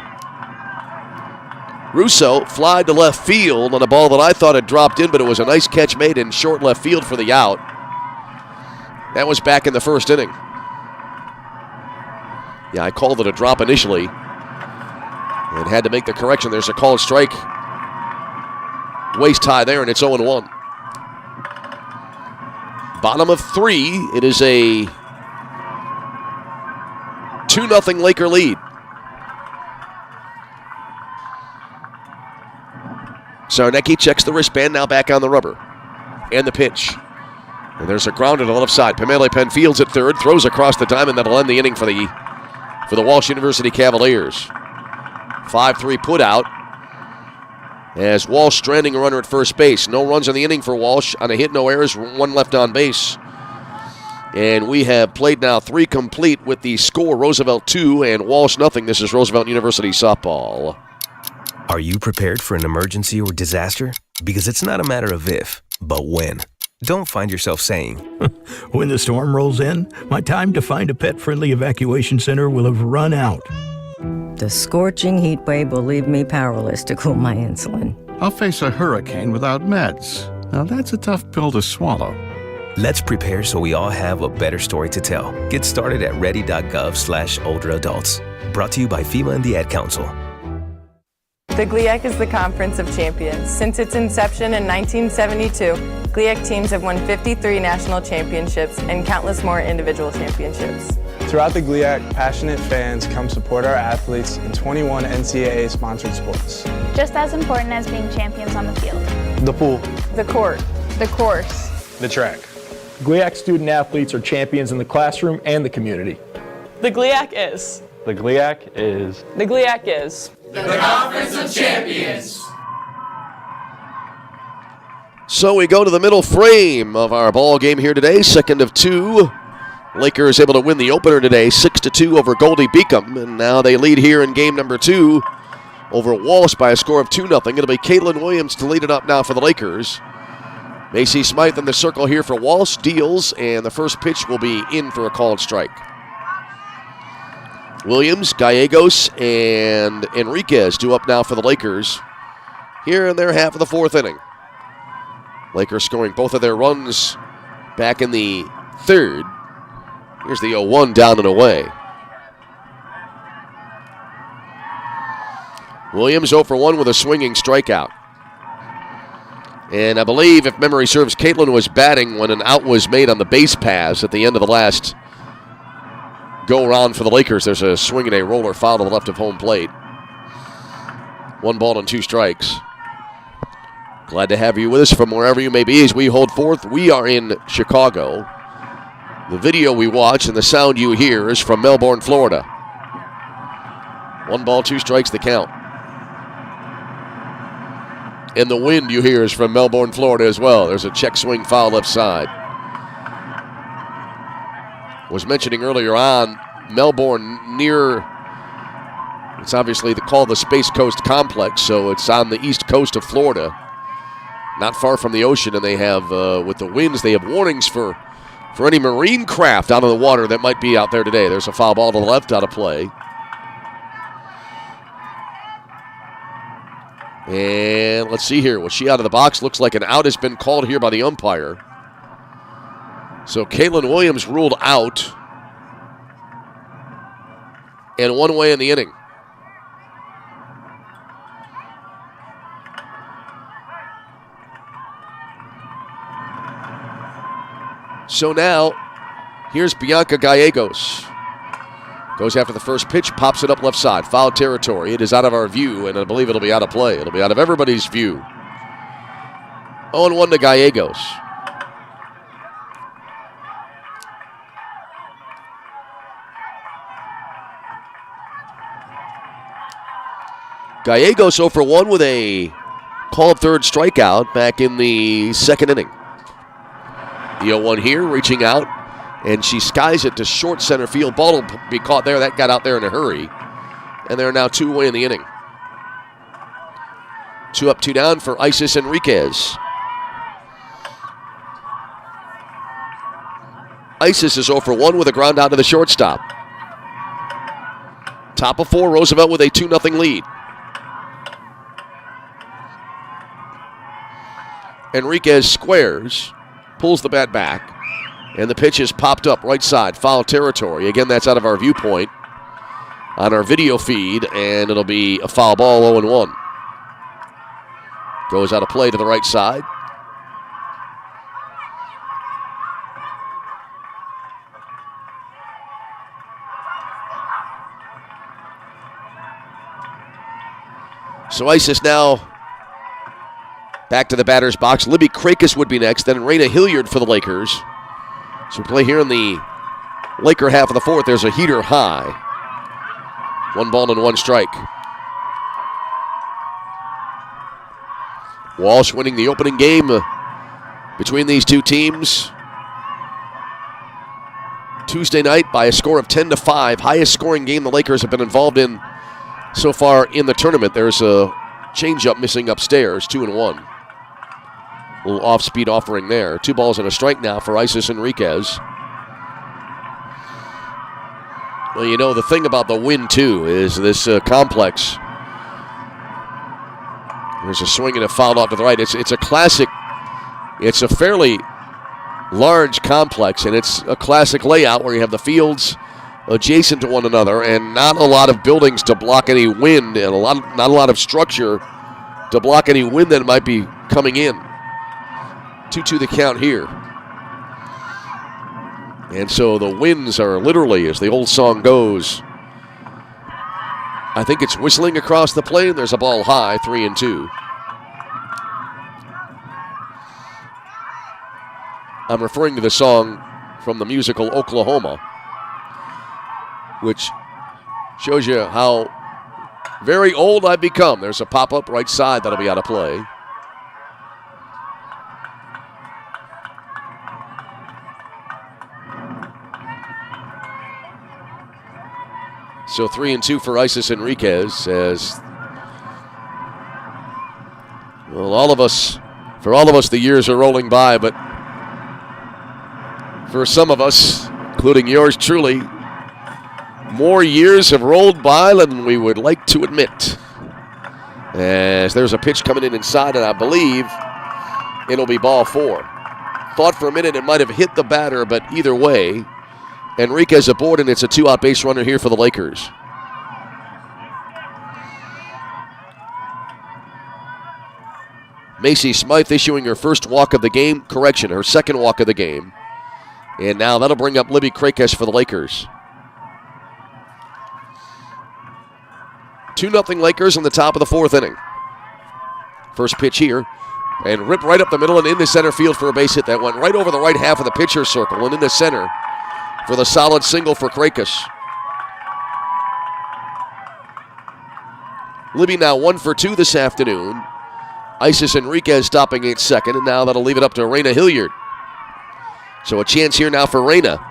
Russo flied to left field on a ball that I thought had dropped in, but it was a nice catch made in short left field for the out. That was back in the first inning. Yeah, I called it a drop initially and had to make the correction. There's a called strike. Waist high there, and it's 0-1. Bottom of 3. It is a 2-0 Laker lead. Sarnecki checks the wristband, now back on the rubber. And the pitch. And there's a grounder to the left side. Pamele Penn fields at third, throws across the diamond. That'll end the inning for the Walsh University Cavaliers. 5-3 put out. As Walsh stranding a runner at first base. No runs in the inning for Walsh. On a hit, no errors, 1 left on base. And we have played now 3 complete with the score Roosevelt 2 and Walsh nothing. This is Roosevelt University softball. Are you prepared for an emergency or disaster? Because it's not a matter of if, but when. Don't find yourself saying, when the storm rolls in, my time to find a pet-friendly evacuation center will have run out. The scorching heat wave will leave me powerless to cool my insulin. I'll face a hurricane without meds. Now that's a tough pill to swallow. Let's prepare so we all have a better story to tell. Get started at ready.gov/older-adults. Brought to you by FEMA and the Ad Council. The GLIAC is the Conference of Champions. Since its inception in 1972, GLIAC teams have won 53 national championships and countless more individual championships. Throughout the GLIAC, passionate fans come support our athletes in 21 NCAA-sponsored sports. Just as important as being champions on the field. The pool. The court. The course. The track. GLIAC student athletes are champions in the classroom and the community. The GLIAC is. The GLIAC is. The GLIAC is. The Conference of Champions. So we go to the middle frame of our ball game here today, second of 2. Lakers able to win the opener today, 6-2 over Goldie Beacom, and now they lead here in game number 2 over Walsh by a score of 2-0. It'll be Caitlin Williams to lead it up now for the Lakers. Macy Smythe in the circle here for Walsh, deals, and the first pitch will be in for a called strike. Williams, Gallegos, and Enriquez due up now for the Lakers here in their half of the 4th inning. Lakers scoring both of their runs back in the 3rd. Here's the 0-1 down and away. Williams 0 for 1 with a swinging strikeout. And I believe, if memory serves, Caitlin was batting when an out was made on the base pass at the end of the last go-around for the Lakers. There's a swing and a roller foul to the left of home plate. 1 ball and 2 strikes. Glad to have you with us from wherever you may be as we hold forth. We are in Chicago. The video we watch and the sound you hear is from Melbourne, Florida. 1 ball, 2 strikes, the count. And the wind you hear is from Melbourne, Florida as well. There's a check swing foul left side. Was mentioning earlier on, Melbourne near, it's obviously called the Space Coast Complex, so it's on the east coast of Florida. Not far from the ocean, and they have, with the winds, they have warnings for any marine craft out of the water that might be out there today. There's a foul ball to the left, out of play. And let's see here. Was she out of the box? Looks like an out has been called here by the umpire. So Caitlin Williams ruled out. And 1 away in the inning. So now, here's Bianca Gallegos. Goes after the first pitch, pops it up left side. Foul territory. It is out of our view, and I believe it'll be out of play. It'll be out of everybody's view. 0-1 to Gallegos. Gallegos 0 for 1 with a called 3rd strikeout back in the 2nd inning. The 0-1 here, reaching out, and she skies it to short center field. Ball will be caught there. That got out there in a hurry. And they're now 2 away in the inning. 2 up, 2 down for Isis Enriquez. Isis is 0 for 1 with a ground out to the shortstop. Top of 4, Roosevelt with a 2-0 lead. Enriquez squares, pulls the bat back, and the pitch is popped up right side, foul territory. Again, that's out of our viewpoint on our video feed, and it'll be a foul ball, 0-1. Goes out of play to the right side. So Isis now back to the batter's box. Libby Krakis would be next, then Raina Hilliard for the Lakers. So we play here in the Laker half of the fourth. There's a heater high. 1 ball and 1 strike. Walsh winning the opening game between these two teams Tuesday night by a score of 10-5. Highest scoring game the Lakers have been involved in so far in the tournament. There's a changeup missing upstairs, 2-1. A little off-speed offering there. 2 balls and a strike now for Isis Enriquez. Well, you know, the thing about the wind, too, is this complex. There's a swing and a foul off to the right. It's a classic. It's a fairly large complex, and it's a classic layout where you have the fields adjacent to one another and not a lot of buildings to block any wind and not a lot of structure to block any wind that might be coming in. 2-2 the count here. And so the winds are literally, as the old song goes, I think it's whistling across the plane. There's a ball high, 3-2. I'm referring to the song from the musical Oklahoma, which shows you how very old I've become. There's a pop-up right side that'll be out of play. So 3-2 for Isis Enriquez as, well, for all of us, the years are rolling by, but for some of us, including yours truly, more years have rolled by than we would like to admit. As there's a pitch coming in inside, and I believe it'll be ball 4. Thought for a minute it might have hit the batter, but either way, Enriquez aboard, and it's a 2-out base runner here for the Lakers. Macy Smythe issuing her first walk of the game. Correction, her second walk of the game. And now that'll bring up Libby Krakis for the Lakers. 2-0 Lakers in the top of the 4th inning. First pitch here. And ripped right up the middle and into center field for a base hit that went right over the right half of the pitcher's circle and into center for the solid single for Krakis. Libby now 1 for 2 this afternoon. Isis Enriquez stopping at second, and now that'll leave it up to Raina Hilliard. So a chance here now for Raina.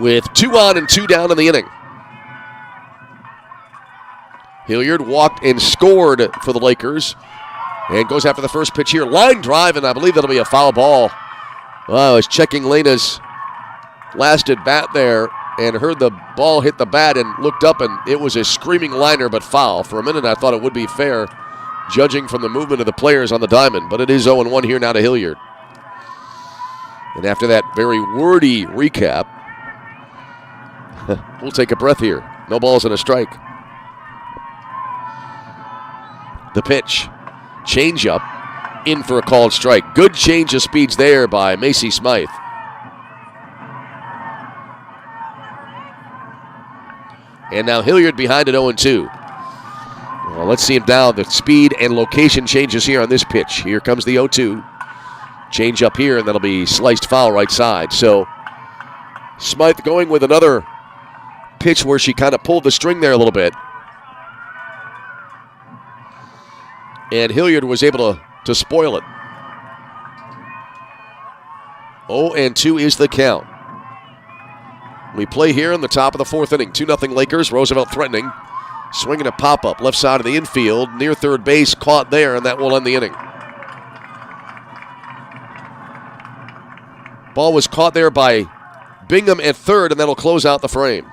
With 2 on and 2 down in the inning. Hilliard walked and scored for the Lakers. And goes after the first pitch here. Line drive, and I believe that'll be a foul ball. Well, I was checking Lena's last at bat there and heard the ball hit the bat and looked up, and it was a screaming liner, but foul. For a minute, I thought it would be fair, judging from the movement of the players on the diamond. But it is 0-1 here now to Hilliard. And after that very wordy recap, we'll take a breath here. No balls and a strike. The pitch. Changeup in for a called strike. Good change of speeds there by Macy Smythe. And now Hilliard behind at 0-2. Well, let's see him now. The speed and location changes here on this pitch. Here comes the 0-2. Change up here, and that'll be sliced foul right side. So Smythe going with another pitch where she kind of pulled the string there a little bit. And Hilliard was able to spoil it. 0-2 is the count. We play here in the top of the 4th inning. 2-0 Lakers. Roosevelt threatening. Swinging a pop-up left side of the infield. Near third base. Caught there, and that will end the inning. Ball was caught there by Bingham at third, and that'll close out the frame.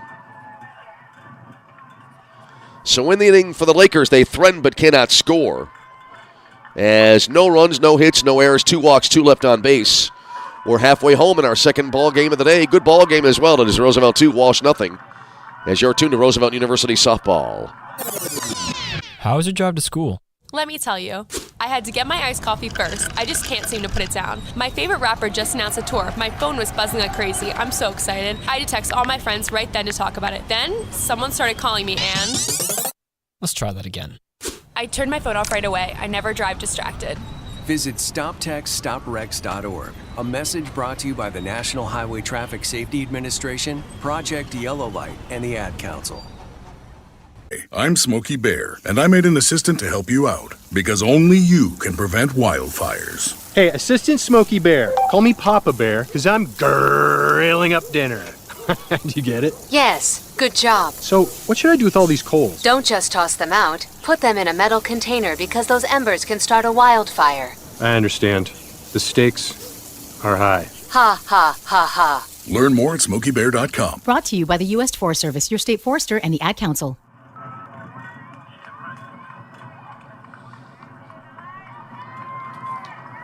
So in the inning for the Lakers, they threaten but cannot score. As no runs, no hits, no errors, 2 walks, 2 left on base. We're halfway home in our second ball game of the day. Good ball game as well. It is Roosevelt 2, Walsh nothing. As you're tuned to Roosevelt University softball. How was your drive to school? Let me tell you, I had to get my iced coffee first. I just can't seem to put it down. My favorite rapper just announced a tour. My phone was buzzing like crazy. I'm so excited. I had to text all my friends right then to talk about it. Then, someone started calling me and... Let's try that again. I turned my phone off right away. I never drive distracted. Visit StopTextStopWrecks.org. A message brought to you by the National Highway Traffic Safety Administration, Project Yellow Light, and the Ad Council. I'm Smokey Bear, and I made an assistant to help you out, because only you can prevent wildfires. Hey, Assistant Smokey Bear, call me Papa Bear, because I'm grilling up dinner. Do you get it? Yes, good job. So, what should I do with all these coals? Don't just toss them out. Put them in a metal container because those embers can start a wildfire. I understand. The stakes are high. Ha, ha, ha, ha. Learn more at SmokeyBear.com. Brought to you by the U.S. Forest Service, your state forester, and the Ad Council.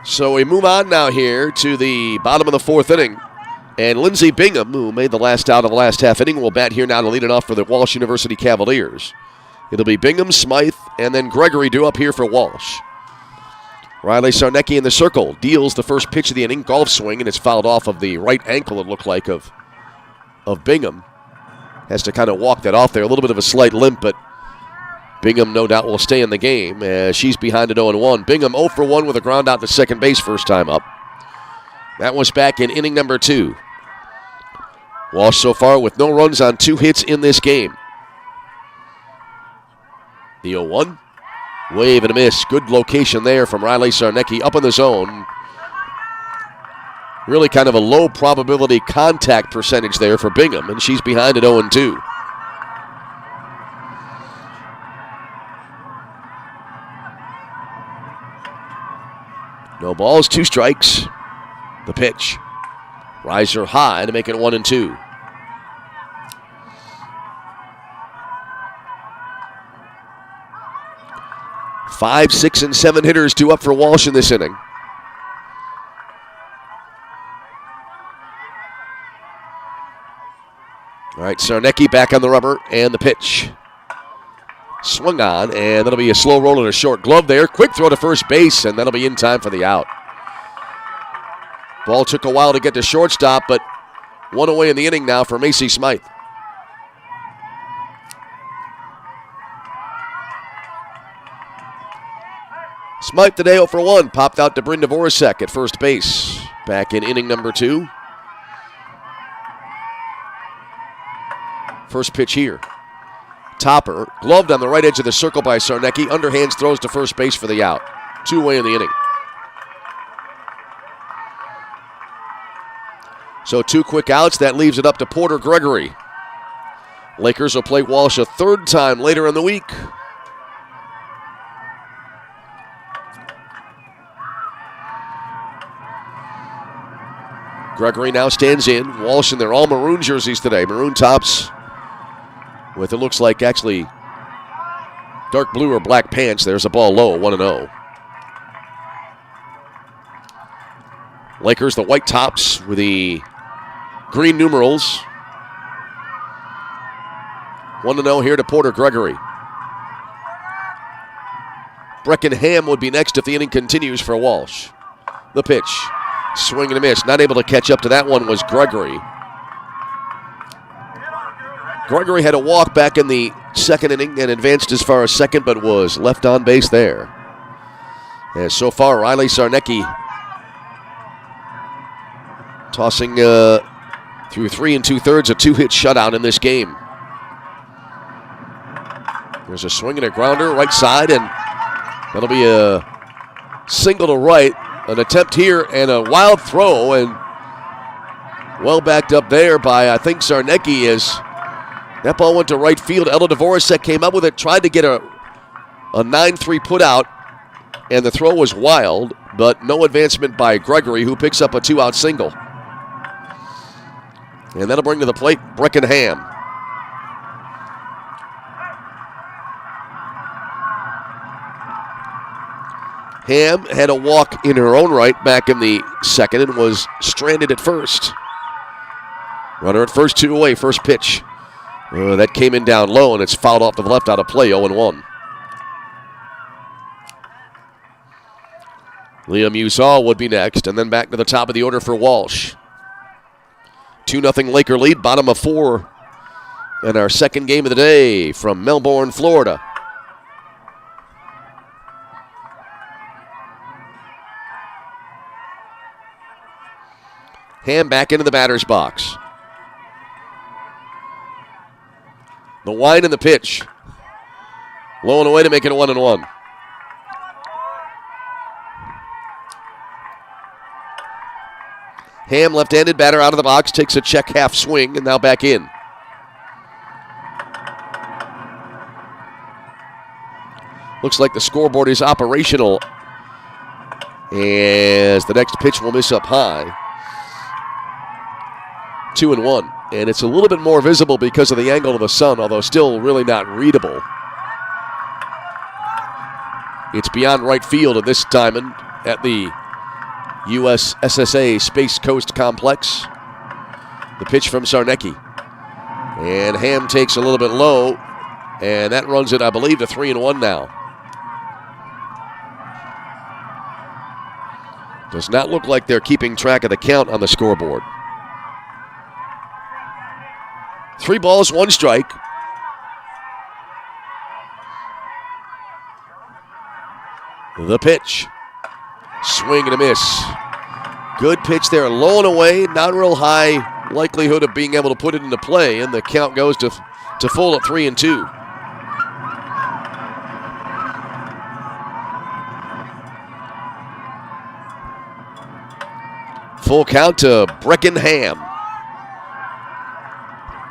So we move on now here to the bottom of the 4th inning. And Lindsey Bingham, who made the last out of the last half inning, will bat here now to lead it off for the Walsh University Cavaliers. It'll be Bingham, Smythe, and then Gregory due up here for Walsh. Riley Sarnecki in the circle deals the first pitch of the inning, golf swing, and it's fouled off of the right ankle, it looked like, of Bingham. Has to kind of walk that off there. A little bit of a slight limp, but Bingham no doubt will stay in the game as she's behind at 0-1. Bingham 0 for 1 with a ground out to second base first time up. That was back in inning number 2. Walsh so far with no runs on 2 hits in this game. The 0-1. Wave and a miss. Good location there from Riley Sarnecki up in the zone. Really kind of a low probability contact percentage there for Bingham, and she's behind at 0-2. No balls, 2 strikes. The pitch. Riser high to make it 1-2. Five, 6, and 7 hitters due up for Walsh in this inning. All right, Sarnecki back on the rubber, and the pitch. Swung on, and that'll be a slow roll and a short glove there. Quick throw to first base, and that'll be in time for the out. Ball took a while to get to shortstop, but 1 away in the inning now for Macy Smythe. Smythe today 0 for 1, popped out to Brynn Dvorak at first base. Back in inning number 2. First pitch here. Topper, gloved on the right edge of the circle by Sarnecki. Underhands throws to first base for the out. 2 away in the inning. So 2 quick outs. That leaves it up to Porter Gregory. Lakers will play Walsh a 3rd time later in the week. Gregory now stands in. Walsh in their all maroon jerseys today. Maroon tops with, it looks like, actually dark blue or black pants. There's a ball low, 1-0. Lakers, the white tops with the green numerals. 1-0 here to Porter Gregory. Brecken Ham would be next if the inning continues for Walsh. The pitch. Swing and a miss. Not able to catch up to that one was Gregory. Gregory had a walk back in the 2nd inning and advanced as far as 2nd, but was left on base there. And so far, Riley Sarnecki tossing through 3 2/3, a 2-hit shutout in this game. There's a swing and a grounder, right side, and that'll be a single to right. An attempt here and a wild throw, and well backed up there by, I think, Sarnecki, as that ball went to right field. Ella Dvorak came up with it, tried to get a 9-3 put out, and the throw was wild, but no advancement by Gregory, who picks up a 2-out single. And that'll bring to the plate Breckenham. Ham had a walk in her own right back in the second and was stranded at first. Runner at first, 2 away, first pitch. That came in down low, and it's fouled off to the left out of play, 0-1. Liam Usall would be next, and then back to the top of the order for Walsh. 2-0 Laker lead, bottom of 4 in our second game of the day from Melbourne, Florida. Ham back into the batter's box. The wind and the pitch. Low and away to make it a 1-1. Ham, left-handed batter out of the box, takes a check half swing, and now back in. Looks like the scoreboard is operational as the next pitch will miss up high. 2-1. And it's a little bit more visible because of the angle of the sun, although still really not readable. It's beyond right field in this diamond at the USSSA Space Coast Complex. The pitch from Sarnecki. And Ham takes a little bit low, and that runs it, I believe, to 3-1 now. Does not look like they're keeping track of the count on the scoreboard. 3 balls, 1 strike. The pitch. Swing and a miss. Good pitch there, low and away. Not real high likelihood of being able to put it into play, and the count goes to full at 3-2. Full count to Breckenham.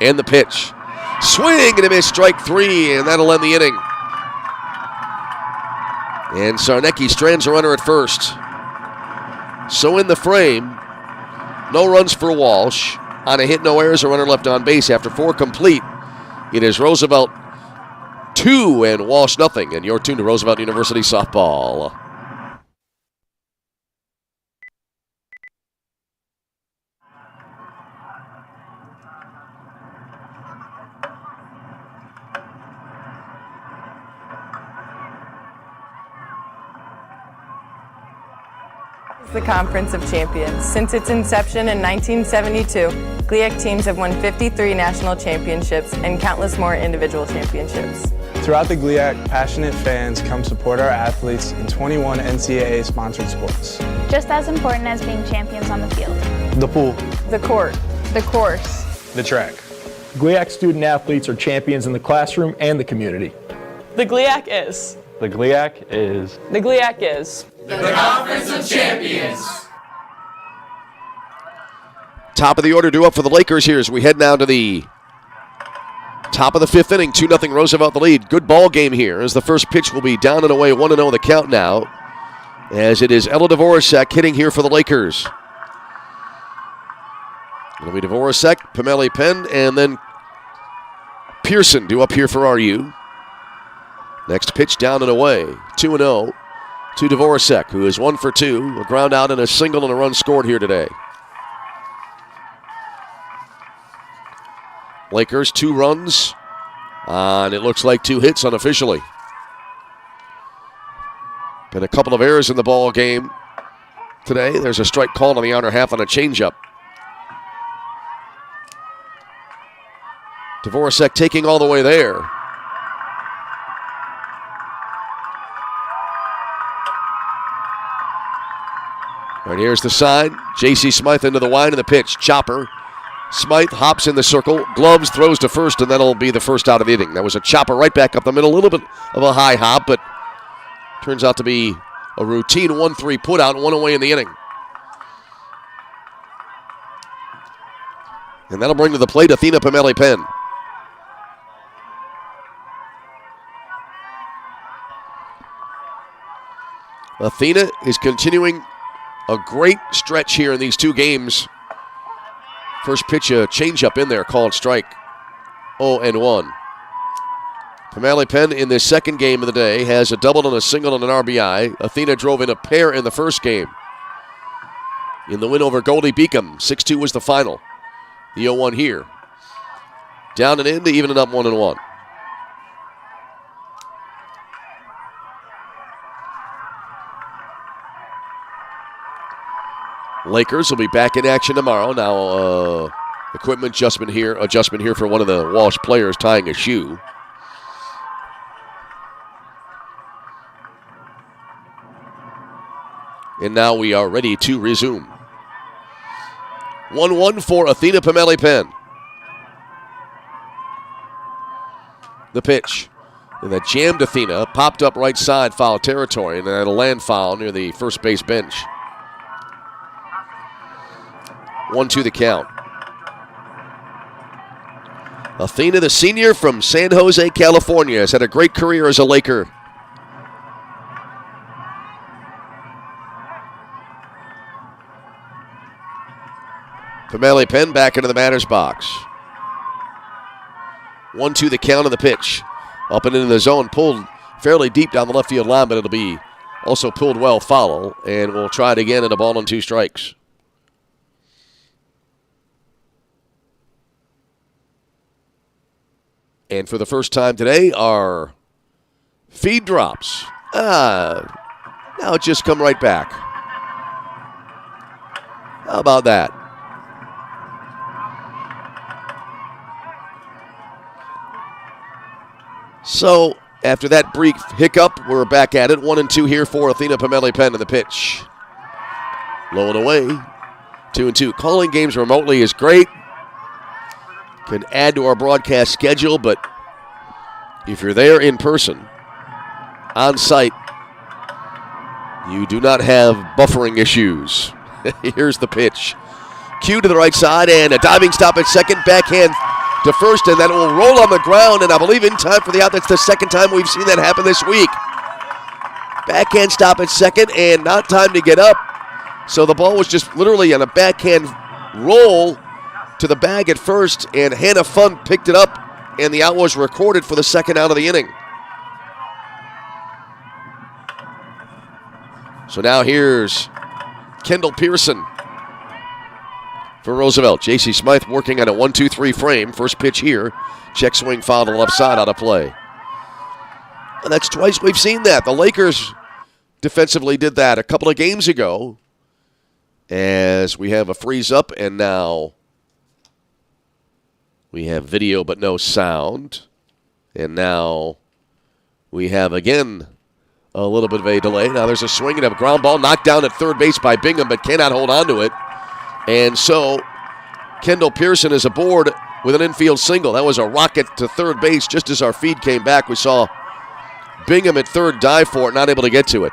And the pitch. Swing and a miss, strike 3, and that'll end the inning. And Sarnecki strands a runner at first. So in the frame, no runs for Walsh. On a hit, no errors, a runner left on base after 4 complete. It is Roosevelt 2 and Walsh nothing. And you're tuned to Roosevelt University Softball. The Conference of Champions. Since its inception in 1972, GLIAC teams have won 53 national championships and countless more individual championships. Throughout the GLIAC, passionate fans come support our athletes in 21 NCAA-sponsored sports. Just as important as being champions on the field. The pool. The court. The course. The track. GLIAC student athletes are champions in the classroom and the community. The GLIAC is. The GLIAC is. The GLIAC is. The Conference of Champions. Top of the order due up for the Lakers here as we head now to the top of the 5th inning. 2-0 Roosevelt the lead. Good ball game here as the first pitch will be down and away. 1-0 the count now as it is Ella Dvorak hitting here for the Lakers. It'll be Dvorak, Pameli Penn, and then Pearson due up here for RU. Next pitch down and away. 2-0 to Dvorak, who is 1 for 2. A ground out and a single and a run scored here today. Lakers 2 runs on, it looks like 2 hits unofficially. Been a couple of errors in the ball game today. There's a strike called on the outer half on a changeup. Dvorak taking all the way there. And here's the sign. J.C. Smythe into the wind of the pitch. Chopper. Smythe hops in the circle. Gloves, throws to first, and that'll be the first out of the inning. That was a chopper right back up the middle. A little bit of a high hop, but turns out to be a routine 1-3 put out, 1 away in the inning. And that'll bring to the plate Athena Pameli Penn. Athena is continuing a great stretch here in these 2 games First pitch, a changeup in there, called strike. 0-1. Pamali Penn in this second game of the day has a double and a single and an RBI. Athena drove in a pair in the first game. In the win over Goldie Beacom, 6-2 was the final. The 0-1 here. Down and in to even it up 1-1. Lakers will be back in action tomorrow. Now, equipment adjustment here for one of the Walsh players tying a shoe. And now we are ready to resume. 1-1 for Athena Pamali Penn. The pitch. And the jammed Athena popped up right side foul territory, and then a land foul near the first base bench. 1-2 the count. Athena, the senior from San Jose, California, has had a great career as a Laker. Pamali Penn back into the batter's box. 1-2 the count on the pitch. Up and into the zone, pulled fairly deep down the left field line, but it'll be also pulled well foul, and we'll try it again in a ball and 2 strikes. And for the first time today, our feed drops. Now it just come right back. How about that? So, after that brief hiccup, we're back at it. 1-2 here for Athena Pamali Penn in the pitch. Low and away. 2-2. Calling games remotely is great. Can add to our broadcast schedule, but if you're there in person, on site, you do not have buffering issues. Here's the pitch. Cue to the right side, and a diving stop at second, backhand to first, and that will roll on the ground, and I believe in time for the out. That's the second time we've seen that happen this week. Backhand stop at second, and not time to get up. So the ball was just literally on a backhand roll to the bag at first, and Hannah Fund picked it up, and the out was recorded for the second out of the inning. So now here's Kendall Pearson for Roosevelt. J.C. Smythe working on a 1-2-3 frame. First pitch here. Check swing foul to the left side, out of play. And that's twice we've seen that. The Lakers defensively did that a couple of games ago, as we have a freeze up, and now we have video but no sound. And now we have, again, a little bit of a delay. Now there's a swing and a ground ball knocked down at third base by Bingham, but cannot hold on to it. And so Kendall Pearson is aboard with an infield single. That was a rocket to third base. Just as our feed came back, we saw Bingham at third dive for it, not able to get to it.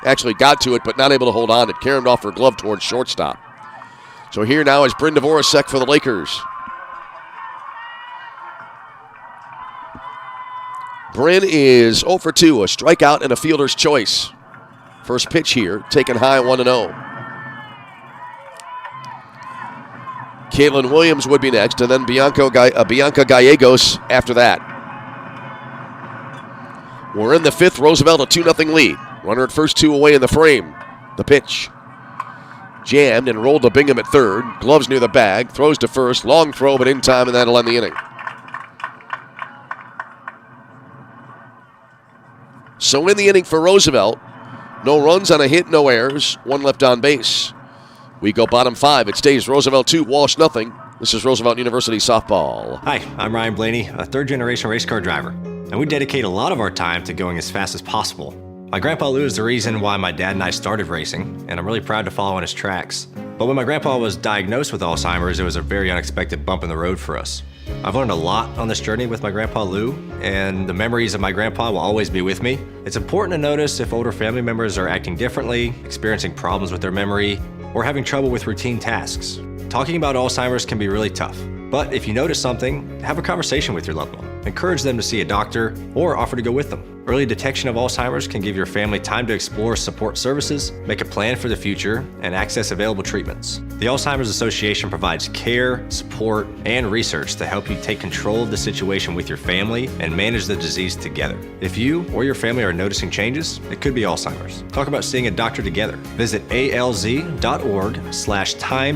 Actually got to it, but not able to hold on. It carried off her glove towards shortstop. So here now is Bryn Dvorak for the Lakers. Bryn is 0 for 2, a strikeout and a fielder's choice. First pitch here, taken high, 1-0. Caitlin Williams would be next, and then Bianca Gallegos after that. We're in the fifth. Roosevelt a 2-0 lead. Runner at first, 2 away in the frame. The pitch. Jammed and rolled to Bingham at third. Gloves near the bag. Throws to first. Long throw, but in time, and that'll end the inning. So in the inning for Roosevelt, no runs on a hit, no errors. 1 left on base. We go bottom 5. It stays Roosevelt 2, Walsh 0. This is Roosevelt University softball. Hi, I'm Ryan Blaney, a third-generation race car driver, and we dedicate a lot of our time to going as fast as possible. My grandpa Lou is the reason why my dad and I started racing, and I'm really proud to follow in his tracks. But when my grandpa was diagnosed with Alzheimer's, it was a very unexpected bump in the road for us. I've learned a lot on this journey with my grandpa Lou, and the memories of my grandpa will always be with me. It's important to notice if older family members are acting differently, experiencing problems with their memory, or having trouble with routine tasks. Talking about Alzheimer's can be really tough, but if you notice something, have a conversation with your loved one. encourage them to see a doctor or offer to go with them. Early detection of Alzheimer's can give your family time to explore support services, make a plan for the future, and access available treatments. The Alzheimer's Association provides care, support, and research to help you take control of the situation with your family and manage the disease together. If you or your family are noticing changes, it could be Alzheimer's. Talk about seeing a doctor together. Visit alz.org/time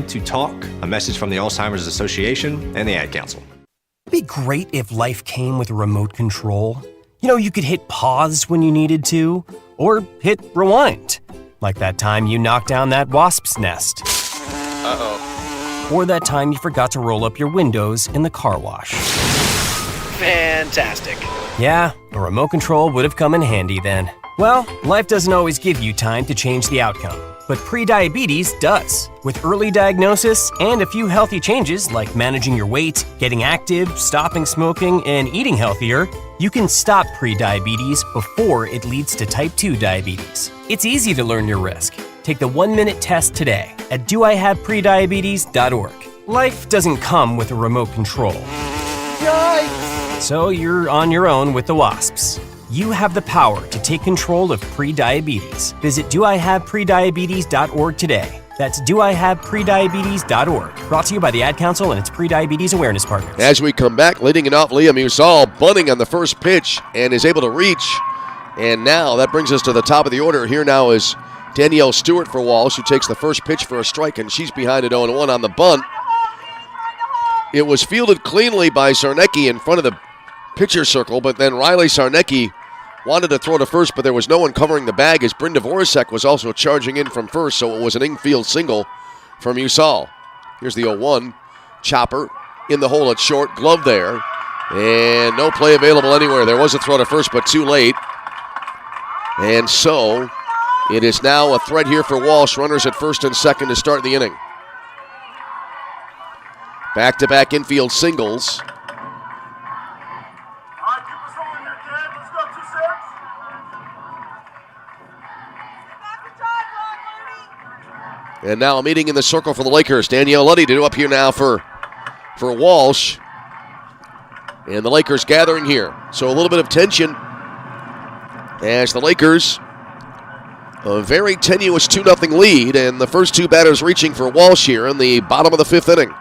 to talk. A message from the Alzheimer's Association and the Ad Council. It'd be great if life came with a remote control. You know, you could hit pause when you needed to, or hit rewind. Like that time you knocked down that wasp's nest. Uh-oh. Or that time you forgot to roll up your windows in the car wash. Fantastic. Yeah, a remote control would have come in handy then. Well, life doesn't always give you time to change the outcome, but prediabetes does. With early diagnosis and a few healthy changes like managing your weight, getting active, stopping smoking, and eating healthier, you can stop prediabetes before it leads to type 2 diabetes. It's easy to learn your risk. Take the 1-minute test today at doihaveprediabetes.org. Life doesn't come with a remote control. Yikes! So you're on your own with the wasps. You have the power to take control of prediabetes. Visit doihaveprediabetes.org today. That's doihaveprediabetes.org. Brought to you by the Ad Council and its Prediabetes Awareness Partners. As we come back, leading it off, Liam Usal bunting on the first pitch and is able to reach. And now that brings us to the top of the order. Here now is Danielle Stewart for Walsh, who takes the first pitch for a strike, and she's behind it 0-1 on the bunt. It was fielded cleanly by Sarnecki in front of the pitcher circle, but then Riley Sarnecki wanted to throw to first, but there was no one covering the bag as Brynda Voracek was also charging in from first, so it was an infield single from Usal. Here's the 0-1. Chopper in the hole at short, glove there, and no play available anywhere. There was a throw to first, but too late. And so it is now a threat here for Walsh. Runners at first and second to start the inning. Back-to-back infield singles. And now a meeting in the circle for the Lakers. Danielle Luddy to do up here now for Walsh. And the Lakers gathering here. So a little bit of tension as the Lakers, a very tenuous 2-0 lead, and the first two batters reaching for Walsh here in the bottom of the fifth inning.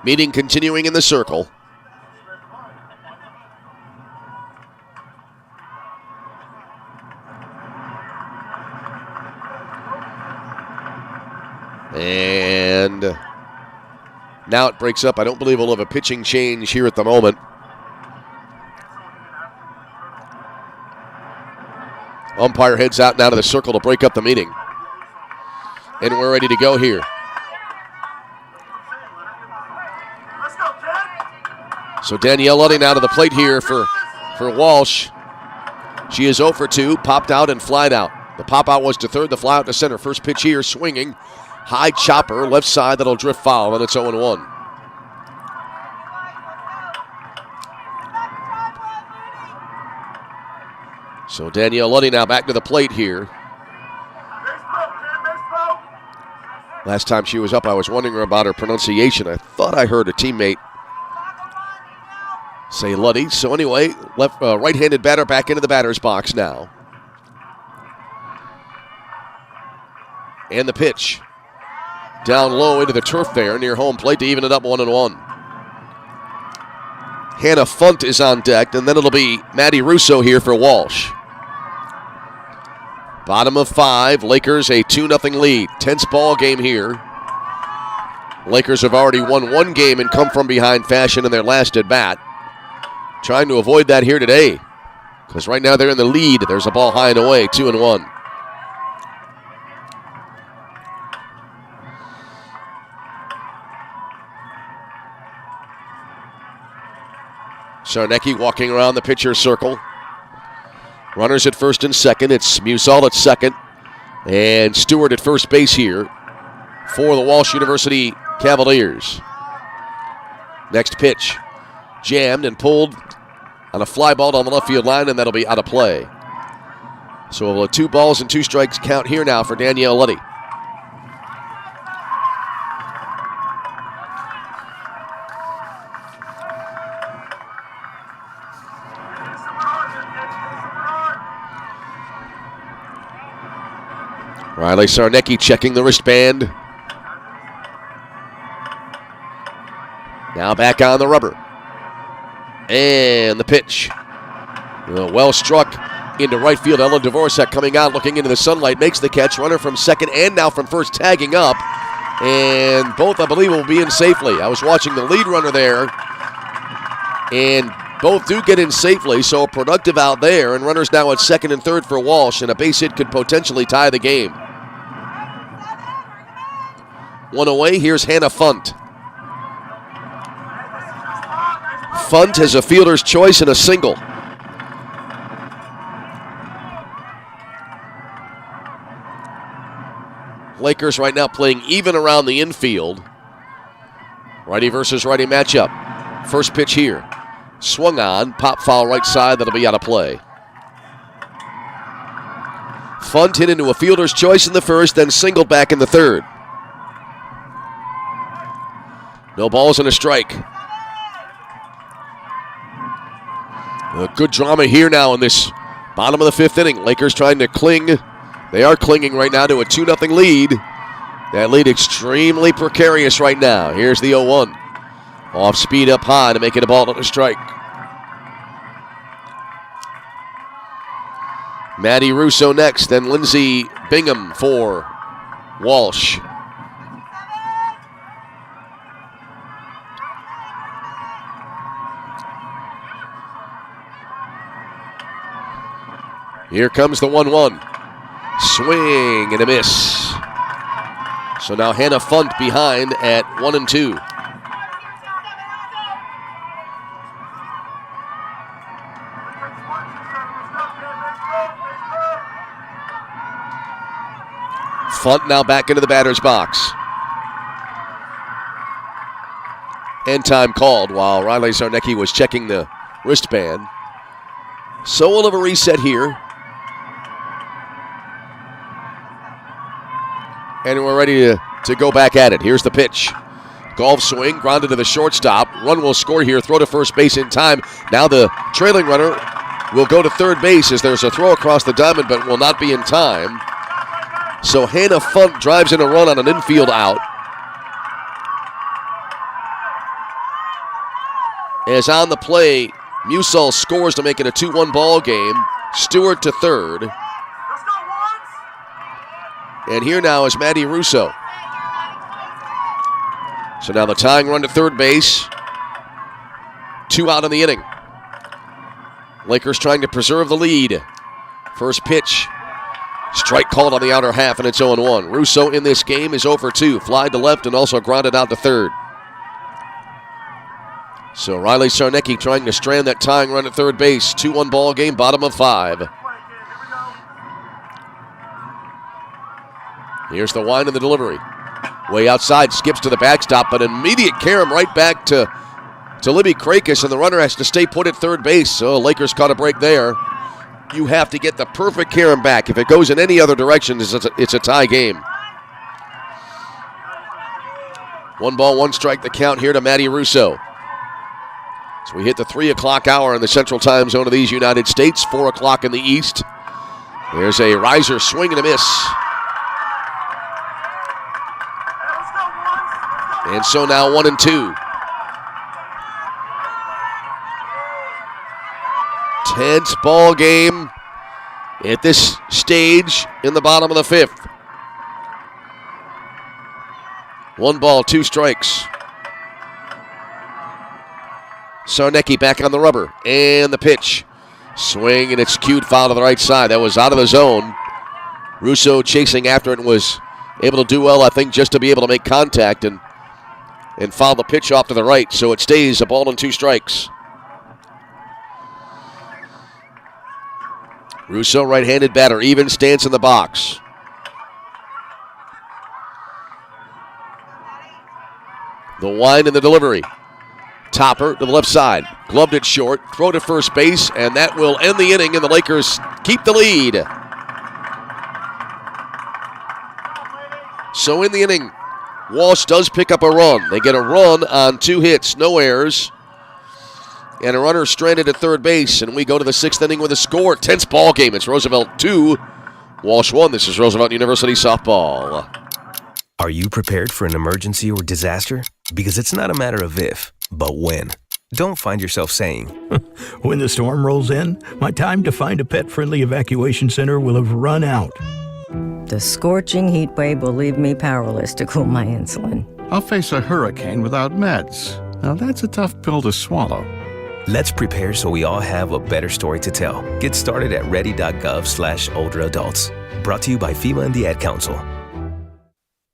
Meeting continuing in the circle. And now it breaks up. I don't believe we'll have a pitching change here at the moment. Umpire heads out now to the circle to break up the meeting. And we're ready to go here. So Danielle Luddy now to the plate here for Walsh. She is 0 for 2, popped out and flied out. The pop out was to third, the fly out to center. First pitch here, swinging. High chopper, left side, that'll drift foul, and it's 0-1. So Danielle Luddy now back to the plate here. Last time she was up, I was wondering about her pronunciation. I thought I heard a teammate say Luddy. So anyway, right-handed batter back into the batter's box now. And the pitch. Down low into the turf there near home plate to even it up 1-1. Hannah Funt is on deck, and then it'll be Maddie Russo here for Walsh. Bottom of 5, Lakers a 2-0 lead. Tense ball game here. Lakers have already won one game and come from behind fashion in their last at bat. Trying to avoid that here today, because right now they're in the lead. There's a ball high and away, 2-1. Sarnecki walking around the pitcher's circle. Runners at first and second. It's Musall at second and Stewart at first base here for the Walsh University Cavaliers. Next pitch. Jammed and pulled on a fly ball down the left field line, and that'll be out of play. So a 2 balls and 2 strikes count here now for Danielle Luddy. Riley Sarnecki checking the wristband. Now back on the rubber. And the pitch. Well struck into right field. Ella Dvorak coming out, looking into the sunlight, makes the catch. Runner from second and now from first tagging up. And both, I believe, will be in safely. I was watching the lead runner there. And both do get in safely, so a productive out there. And runners now at second and third for Walsh. And a base hit could potentially tie the game. 1 away, here's Hannah Funt. Funt has a fielder's choice and a single. Lakers right now playing even around the infield. Righty versus righty matchup. First pitch here. Swung on, pop foul right side, that'll be out of play. Funt hit into a fielder's choice in the first, then singled back in the third. No balls and a strike. A good drama here now in this bottom of the 5th inning. Lakers trying to cling. They are clinging right now to a 2-0 lead. That lead extremely precarious right now. Here's the 0-1. Off speed up high to make it a ball and a strike. Maddie Russo next, then Lindsey Bingham for Walsh. Here comes the 1-1. Swing and a miss. So now Hannah Funt behind at 1-2. Funt now back into the batter's box. End time called while Riley Sarnecki was checking the wristband. So we'll have a reset here. And we're ready to go back at it. Here's the pitch. Golf swing, grounded to the shortstop. Run will score here, throw to first base in time. Now the trailing runner will go to third base as there's a throw across the diamond, but will not be in time. So Hannah Funt drives in a run on an infield out. As on the play, Musall scores to make it a 2-1 ball game. Stewart to third. And here now is Maddie Russo. So now the tying run to third base. 2 out in the inning. Lakers trying to preserve the lead. First pitch. Strike called on the outer half, and it's 0-1. Russo in this game is 0 for 2. Fly to left and also grounded out to third. So Riley Sarnecki trying to strand that tying run at third base. 2-1 ball game, bottom of 5. Here's the wind and the delivery. Way outside, skips to the backstop, but immediate carom right back to Libby Krakis, and the runner has to stay put at third base. So Lakers caught a break there. You have to get the perfect carom back. If it goes in any other direction, it's a tie game. 1 ball, 1 strike, the count here to Maddie Russo. So we hit the 3 o'clock hour in the central time zone of these United States, 4 o'clock in the east. There's a riser swing and a miss. And so now 1-2. Tense ball game at this stage in the bottom of the 5th. 1 ball, 2 strikes. Sarnecki back on the rubber. And the pitch. Swing, and it's cued foul to the right side. That was out of the zone. Russo chasing after it and was able to do well, I think, just to be able to make contact and foul the pitch off to the right. So it stays a ball and 2 strikes. Russo, right-handed batter, even stance in the box. The wind and the delivery. Topper to the left side. Gloved it short. Throw to first base, and that will end the inning, and the Lakers keep the lead. So in the inning, Walsh does pick up a run. They get a run on 2 hits, no errors, and a runner stranded at third base. And we go to the 6th inning with a score. Tense ball game. It's Roosevelt 2, Walsh 1. This is Roosevelt University softball. Are you prepared for an emergency or disaster? Because it's not a matter of if, but when. Don't find yourself saying, when the storm rolls in, my time to find a pet-friendly evacuation center will have run out. The scorching heat wave will leave me powerless to cool my insulin. I'll face a hurricane without meds. Now that's a tough pill to swallow. Let's prepare so we all have a better story to tell. Get started at ready.gov/older-adults. Brought to you by FEMA and the Ad Council.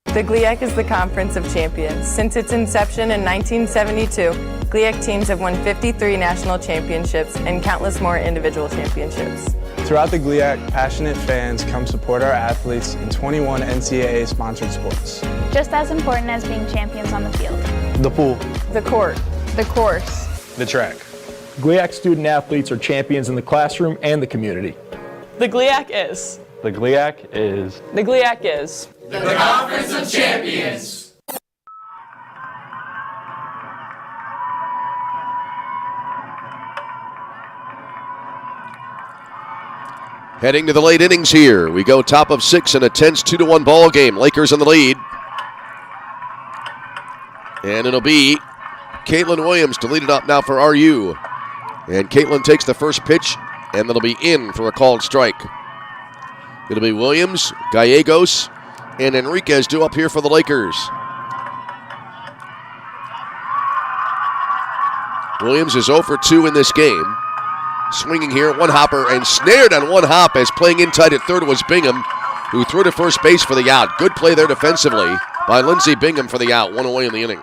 The GLIAC is the Conference of Champions. Since its inception in 1972, GLIAC teams have won 53 national championships and countless more individual championships. Throughout the GLIAC, passionate fans come support our athletes in 21 NCAA-sponsored sports. Just as important as being champions on the field. The pool. The court. The course. The track. GLIAC student athletes are champions in the classroom and the community. The GLIAC is. The GLIAC is. The GLIAC is. The Conference of Champions. Heading to the late innings here. We go top of 6 in a tense 2-1 ball game. Lakers in the lead. And it'll be Caitlin Williams to lead it up now for RU. And Caitlin takes the first pitch, and it'll be in for a called strike. It'll be Williams, Gallegos, and Enriquez due up here for the Lakers. Williams is 0 for 2 in this game. Swinging here, one hopper, and snared on one hop as playing in tight at third was Bingham, who threw to first base for the out. Good play there defensively by Lindsey Bingham for the out, 1 away in the inning.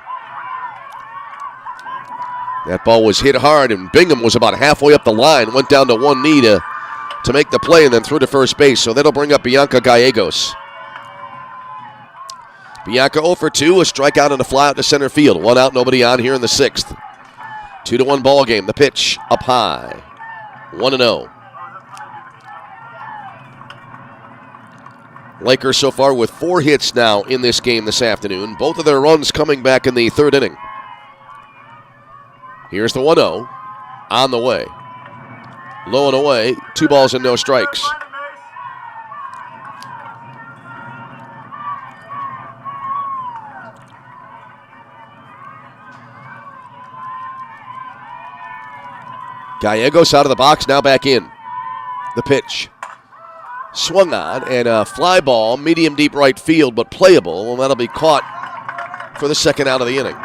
That ball was hit hard, and Bingham was about halfway up the line, went down to one knee to make the play and then threw to first base. So that'll bring up Bianca Gallegos. Bianca 0 for 2, a strikeout and a fly out to center field. 1 out, nobody on here in the 6th. 2-1 ball game. The pitch up high. 1-0. Lakers so far with 4 hits now in this game this afternoon. Both of their runs coming back in the 3rd inning. Here's the 1-0 on the way. Low and away, 2 balls and no strikes. Gallegos out of the box, now back in. The pitch. Swung on, and a fly ball, medium deep right field, but playable, and that'll be caught for the 2nd out of the inning.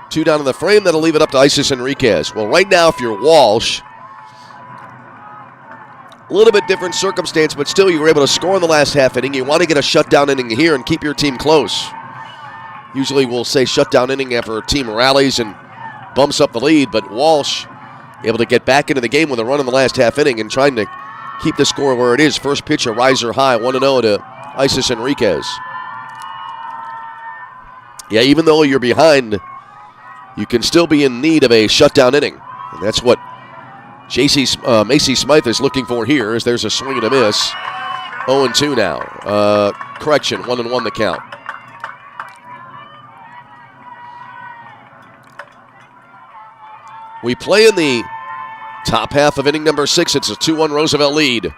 2 down in the frame, that'll leave it up to Isis Enriquez. Well, right now, if you're Walsh, a little bit different circumstance, but still you were able to score in the last half inning. You want to get a shutdown inning here and keep your team close. Usually we'll say shutdown inning after a team rallies and bumps up the lead, but Walsh able to get back into the game with a run in the last half inning and trying to keep the score where it is. First pitch, a riser high, 1-0 to Isis Enriquez. Yeah, even though you're behind, you can still be in need of a shutdown inning. And that's what Macy Smythe is looking for here, as there's a swing and a miss. 0-2 now. Correction, 1-1 the count. We play in the top half of inning number 6. It's a 2-1 Roosevelt lead.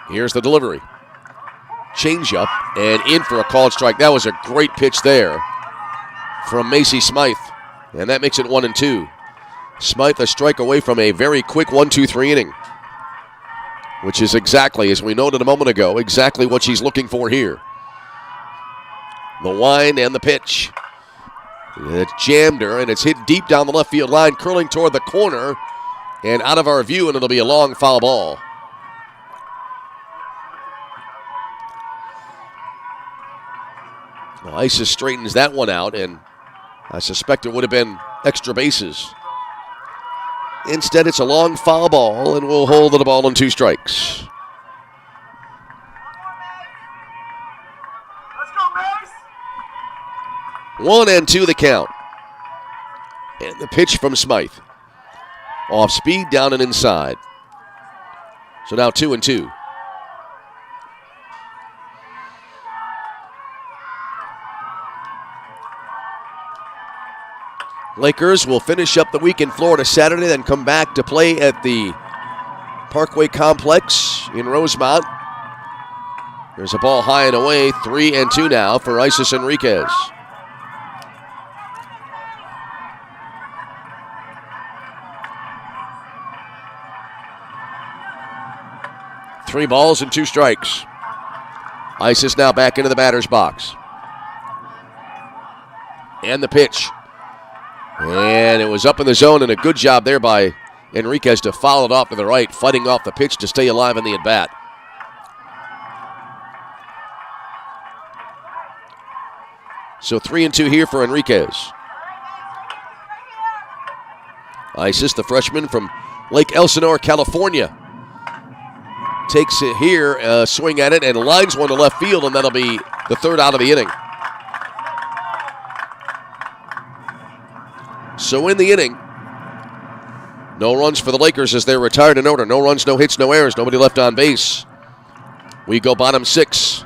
Here's the delivery. Changeup and in for a called strike. That was a great pitch there from Macy Smythe. And that makes it 1-2. Smythe a strike away from a very quick 1-2-3 inning, which is exactly, as we noted a moment ago, exactly what she's looking for here. The wind and the pitch. It jammed her, and it's hit deep down the left field line, curling toward the corner and out of our view, and it'll be a long foul ball. Well, Isis straightens that one out, and I suspect it would have been extra bases. Instead, it's a long foul ball, and we'll hold the ball on 2 strikes. Let's go, Mace! 1-2 the count. And the pitch from Smythe. Off speed, down and inside. So now 2-2. Lakers will finish up the week in Florida Saturday, then come back to play at the Parkway Complex in Rosemont. There's a ball high and away, 3-2 now for Isis Enriquez. Three balls and 2 strikes. Isis now back into the batter's box. And the pitch. And it was up in the zone, and a good job there by Enriquez to foul it off to the right, fighting off the pitch to stay alive in the at-bat. So 3-2 here for Enriquez. Isis, the freshman from Lake Elsinore, California, takes it here, a swing at it, and lines one to left field, and that'll be the third out of the inning. So in the inning, no runs for the Lakers as they're retired in order. No runs, no hits, no errors, nobody left on base. We go bottom 6.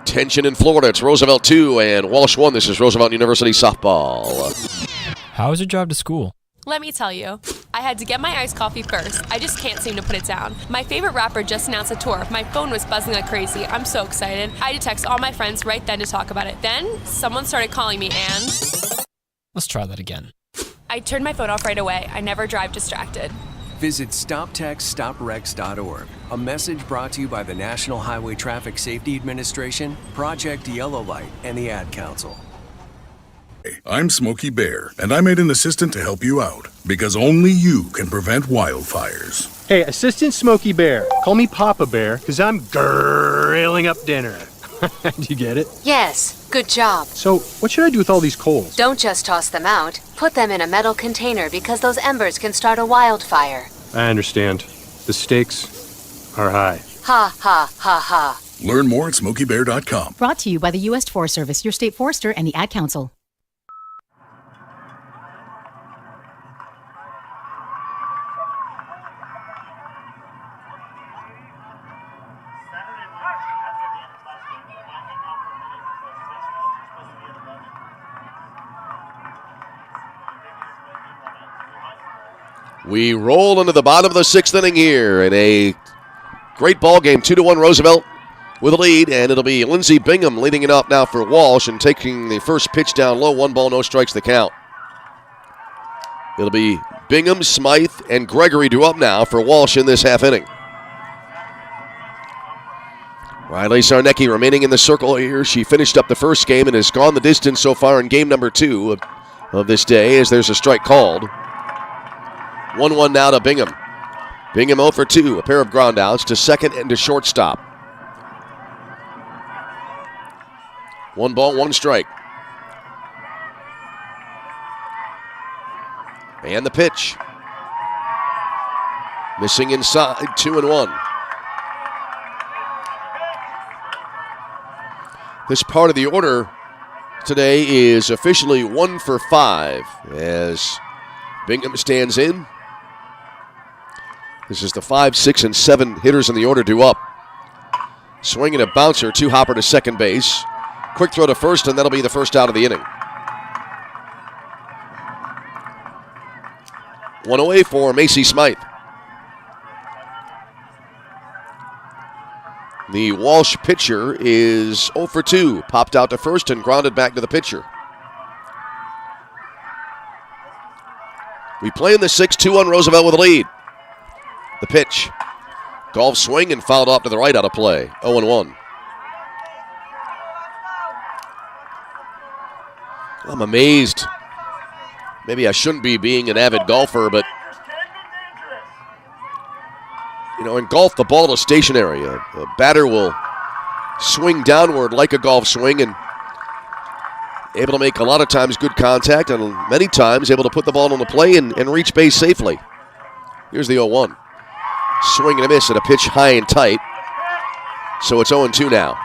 Tension in Florida. It's Roosevelt 2 and Walsh 1. This is Roosevelt University softball. How was your drive to school? Let me tell you, I had to get my iced coffee first. I just can't seem to put it down. My favorite rapper just announced a tour. My phone was buzzing like crazy. I'm so excited. I had to text all my friends right then to talk about it. Then, someone started calling me and... Let's try that again. I turned my phone off right away. I never drive distracted. Visit StopTextStopWrecks.org. A message brought to you by the National Highway Traffic Safety Administration, Project Yellow Light, and the Ad Council. I'm Smokey Bear, and I made an assistant to help you out, because only you can prevent wildfires. Hey, Assistant Smokey Bear, call me Papa Bear, because I'm grilling up dinner. Do you get it? Yes, good job. So, what should I do with all these coals? Don't just toss them out. Put them in a metal container because those embers can start a wildfire. I understand. The stakes are high. Ha, ha, ha, ha. Learn more at SmokeyBear.com. Brought to you by the U.S. Forest Service, your state forester, and the Ad Council. We roll into the bottom of the 6th inning here in a great ball game. 2-1 Roosevelt with a lead, and it'll be Lindsey Bingham leading it off now for Walsh and taking the first pitch down low. 1 ball, no strikes the count. It'll be Bingham, Smythe, and Gregory due up now for Walsh in this half inning. Riley Sarnecki remaining in the circle here. She finished up the first game and has gone the distance so far in game number 2 of this day as there's a strike called. 1-1 now to Bingham. Bingham 0 for 2. A pair of ground outs to second and to shortstop. 1 ball, 1 strike. And the pitch. Missing inside, 2-1. This part of the order today is officially 1 for 5 as Bingham stands in. This is the 5, 6, and 7 hitters in the order due up. Swinging a bouncer, 2-hopper to second base. Quick throw to first, and that'll be the first out of the inning. 1 away for Macy Smythe. The Walsh pitcher is 0 for 2. Popped out to first and grounded back to the pitcher. We play in the 6th, 2-1 Roosevelt with a lead. The pitch. Golf swing and fouled off to the right out of play. 0-1. I'm amazed. Maybe I shouldn't be being an avid golfer, but you know, in golf, the ball is stationary. A batter will swing downward like a golf swing and able to make a lot of times good contact and many times able to put the ball on the play and reach base safely. Here's the 0-1. Swing and a miss at a pitch high and tight. So it's 0-2 now.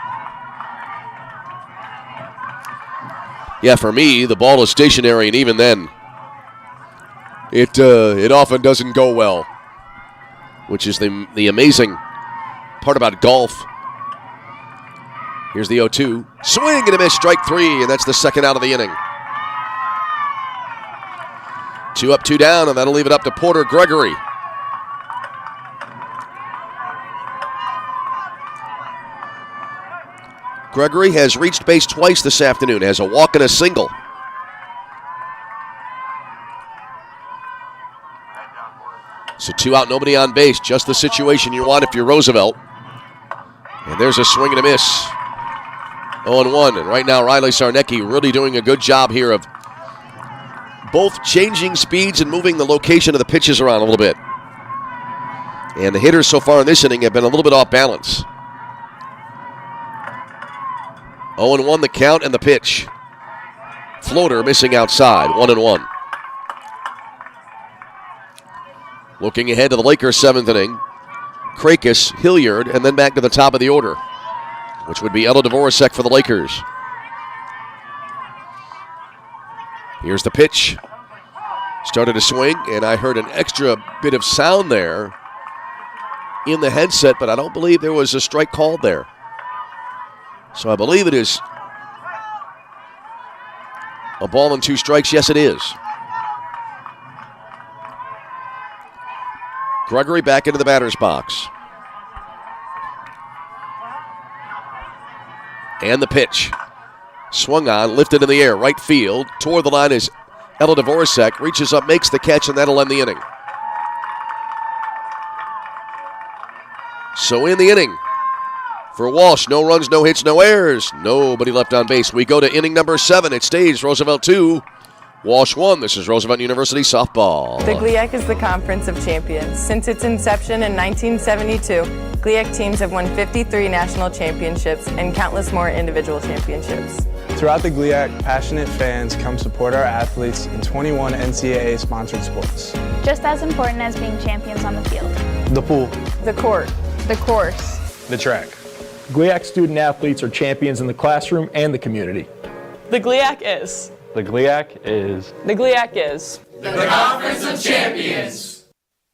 Yeah, for me, the ball is stationary, and even then, it often doesn't go well. which is the amazing part about golf. Here's the 0-2. Swing and a miss, strike 3, and that's the second out of the inning. 2 up, 2 down, and that'll leave it up to Porter Gregory. Gregory has reached base twice this afternoon, has a walk and a single. So 2 out, nobody on base, just the situation you want if you're Roosevelt. And there's a swing and a miss. 0-1, and right now Riley Sarnecki really doing a good job here of both changing speeds and moving the location of the pitches around a little bit. And the hitters so far in this inning have been a little bit off balance. 0-1 the count and the pitch. Floater missing outside, 1-1. Looking ahead to the Lakers' 7th inning, Krakis, Hilliard, and then back to the top of the order, which would be Ella Dvorak for the Lakers. Here's the pitch. Started to swing, and I heard an extra bit of sound there in the headset, but I don't believe there was a strike called there. So I believe it is a ball and 2 strikes. Yes, it is. Gregory back into the batter's box. And the pitch. Swung on, lifted in the air, right field. Toward the line is Ella Dvorak. Reaches up, makes the catch, and that'll end the inning. So in the inning, for Walsh, no runs, no hits, no errors. Nobody left on base. We go to inning number 7. It stays Roosevelt 2, Walsh 1. This is Roosevelt University softball. The GLIAC is the Conference of Champions. Since its inception in 1972, GLIAC teams have won 53 national championships and countless more individual championships. Throughout the GLIAC, passionate fans come support our athletes in 21 NCAA-sponsored sports. Just as important as being champions on the field. The pool. The court. The course. The track. GLIAC student athletes are champions in the classroom and the community. The GLIAC is. The GLIAC is. The GLIAC is. The Conference of Champions.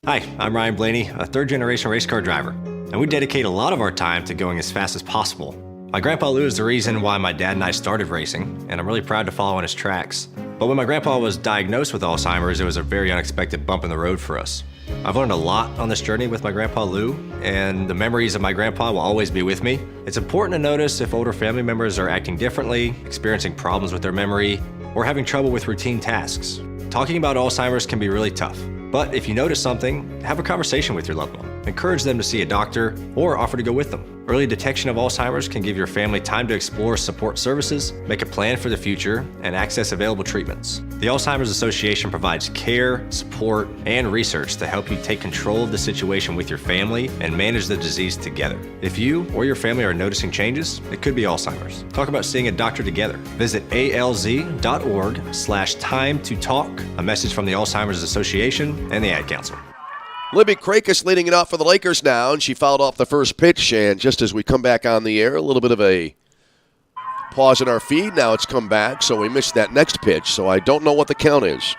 Hi, I'm Ryan Blaney, a third-generation race car driver, and we dedicate a lot of our time to going as fast as possible. My grandpa Lou is the reason why my dad and I started racing, and I'm really proud to follow in his tracks. But when my grandpa was diagnosed with Alzheimer's, it was a very unexpected bump in the road for us. I've learned a lot on this journey with my grandpa Lou, and the memories of my grandpa will always be with me. It's important to notice if older family members are acting differently, experiencing problems with their memory, or having trouble with routine tasks. Talking about Alzheimer's can be really tough, but if you notice something, have a conversation with your loved one. Encourage them to see a doctor or offer to go with them. Early detection of Alzheimer's can give your family time to explore support services, make a plan for the future, and access available treatments. The Alzheimer's Association provides care, support, and research to help you take control of the situation with your family and manage the disease together. If you or your family are noticing changes, it could be Alzheimer's. Talk about seeing a doctor together. Visit alz.org/time to talk. A message from the Alzheimer's Association and the Ad Council. Libby Krakis leading it off for the Lakers now, and she fouled off the first pitch. And just as we come back on the air, a little bit of a pause in our feed. Now it's come back, so we missed that next pitch. So I don't know what the count is.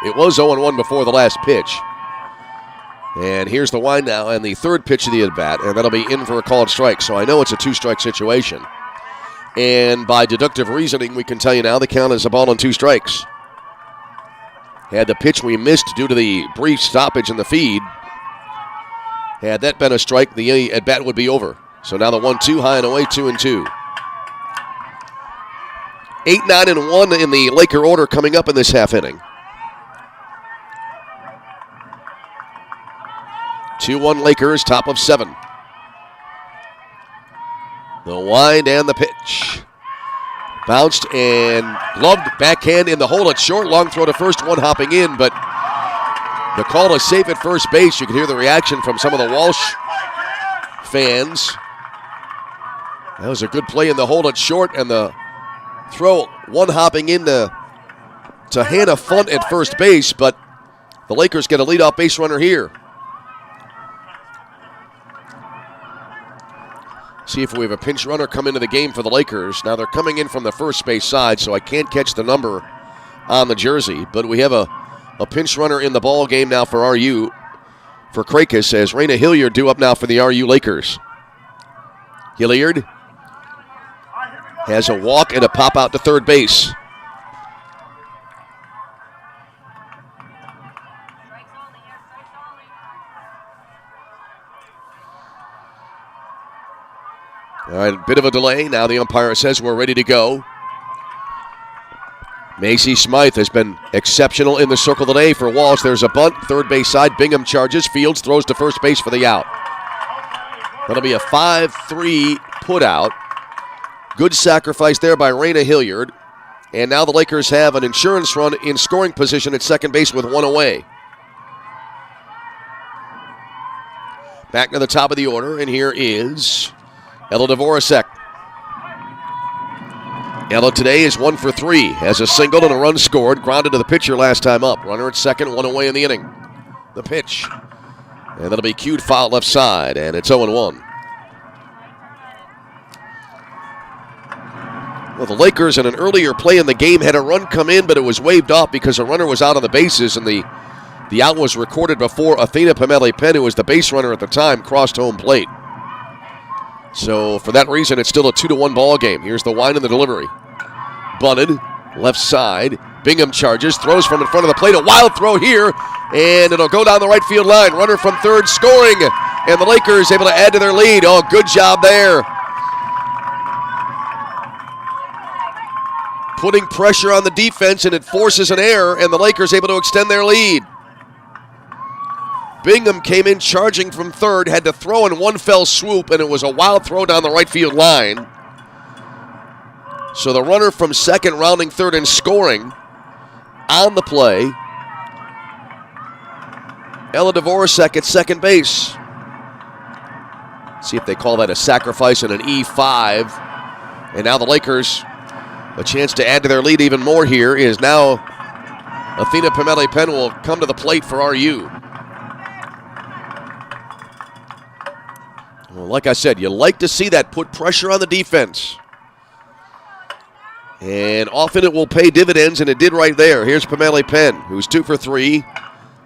It was 0-1 before the last pitch. And here's the wind now, and the third pitch of the at-bat, and that'll be in for a called strike. So I know it's a 2-strike situation. And by deductive reasoning, we can tell you now the count is a ball and 2 strikes. Had the pitch we missed due to the brief stoppage in the feed, had that been a strike, the at-bat would be over. So now the 1-2 high and away, 2-2. 8-9-1 in the Laker order coming up in this half inning. 2-1 Lakers, top of 7. The wind and the pitch. Bounced and gloved backhand in the hole at short. Long throw to first, one hopping in, but the call is safe at first base. You can hear the reaction from some of the Walsh fans. That was a good play in the hole at short, and the throw, one hopping in to Hannah Funt at first base, but the Lakers get a leadoff base runner here. See if we have a pinch runner come into the game for the Lakers. Now they're coming in from the first base side, so I can't catch the number on the jersey. But we have a pinch runner in the ball game now for RU. for Krakis as Raina Hilliard due up now for the RU Lakers. Hilliard has a walk and a pop out to third base. All right, a bit of a delay. Now the umpire says we're ready to go. Macy Smythe has been exceptional in the circle today for Walsh. There's a bunt, third base side. Bingham charges. Fields throws to first base for the out. That'll be a 5-3 put out. Good sacrifice there by Raina Hilliard. And now the Lakers have an insurance run in scoring position at second base with one away. Back to the top of the order, and here is Ella Dvorak. Ella today is 1 for 3. Has a single and a run scored. Grounded to the pitcher last time up. Runner at second, one away in the inning. The pitch. And that'll be cued foul left side, and it's 0-1. Well, the Lakers in an earlier play in the game had a run come in, but it was waved off because a runner was out on the bases, and the out was recorded before Athena Pamele-Penn, who was the base runner at the time, crossed home plate. So for that reason, it's still a 2-1 ball game. Here's the wind and the delivery. Bunted, left side. Bingham charges, throws from in front of the plate. A wild throw here, and it'll go down the right field line. Runner from third scoring, and the Lakers able to add to their lead. Oh, good job there. Putting pressure on the defense, and it forces an error, and the Lakers able to extend their lead. Bingham came in charging from third, had to throw in one fell swoop, and it was a wild throw down the right field line. So the runner from second rounding third and scoring on the play. Ella Dvorak at second base. See if they call that a sacrifice and an E5. And now the Lakers, a chance to add to their lead even more here, is now Athena Pamele-Penn will come to the plate for RU. Well, like I said, you like to see that put pressure on the defense. And often it will pay dividends, and it did right there. Here's Pamele-Penn, who's 2 for 3.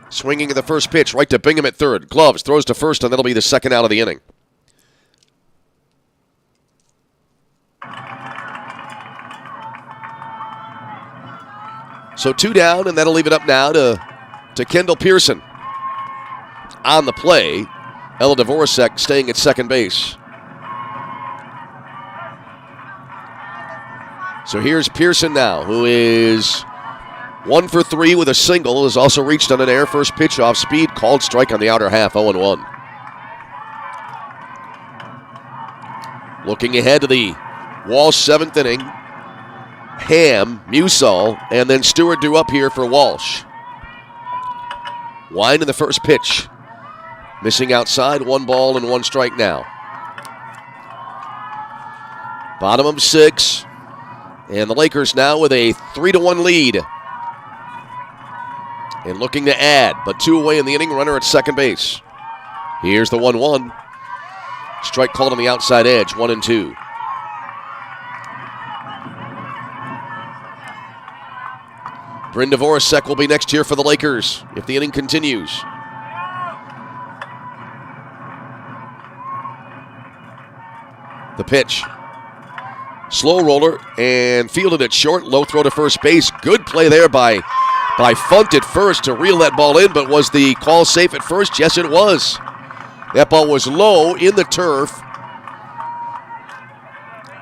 Swinging at the first pitch, right to Bingham at third. Gloves, throws to first, and that'll be the second out of the inning. So 2 down, and that'll leave it up now to Kendall Pearson. On the play, Ella Dvorak staying at second base. So here's Pearson now, who is 1 for 3 with a single, has also reached on an air. First pitch off speed, called strike on the outer half, 0-1. Looking ahead to the Walsh 7th inning. Ham, Musall, and then Stewart due up here for Walsh. Wind in the first pitch. Missing outside, 1 ball and 1 strike now. Bottom of 6. And the Lakers now with a 3-1 lead. And looking to add, but 2 away in the inning, runner at second base. Here's the 1-1. Strike called on the outside edge, 1-2. Bryn Dvorak will be next here for the Lakers if the inning continues. The pitch. Slow roller and fielded it short. Low throw to first base. Good play there by Funt at first to reel that ball in, but was the call safe at first? Yes, it was. That ball was low in the turf.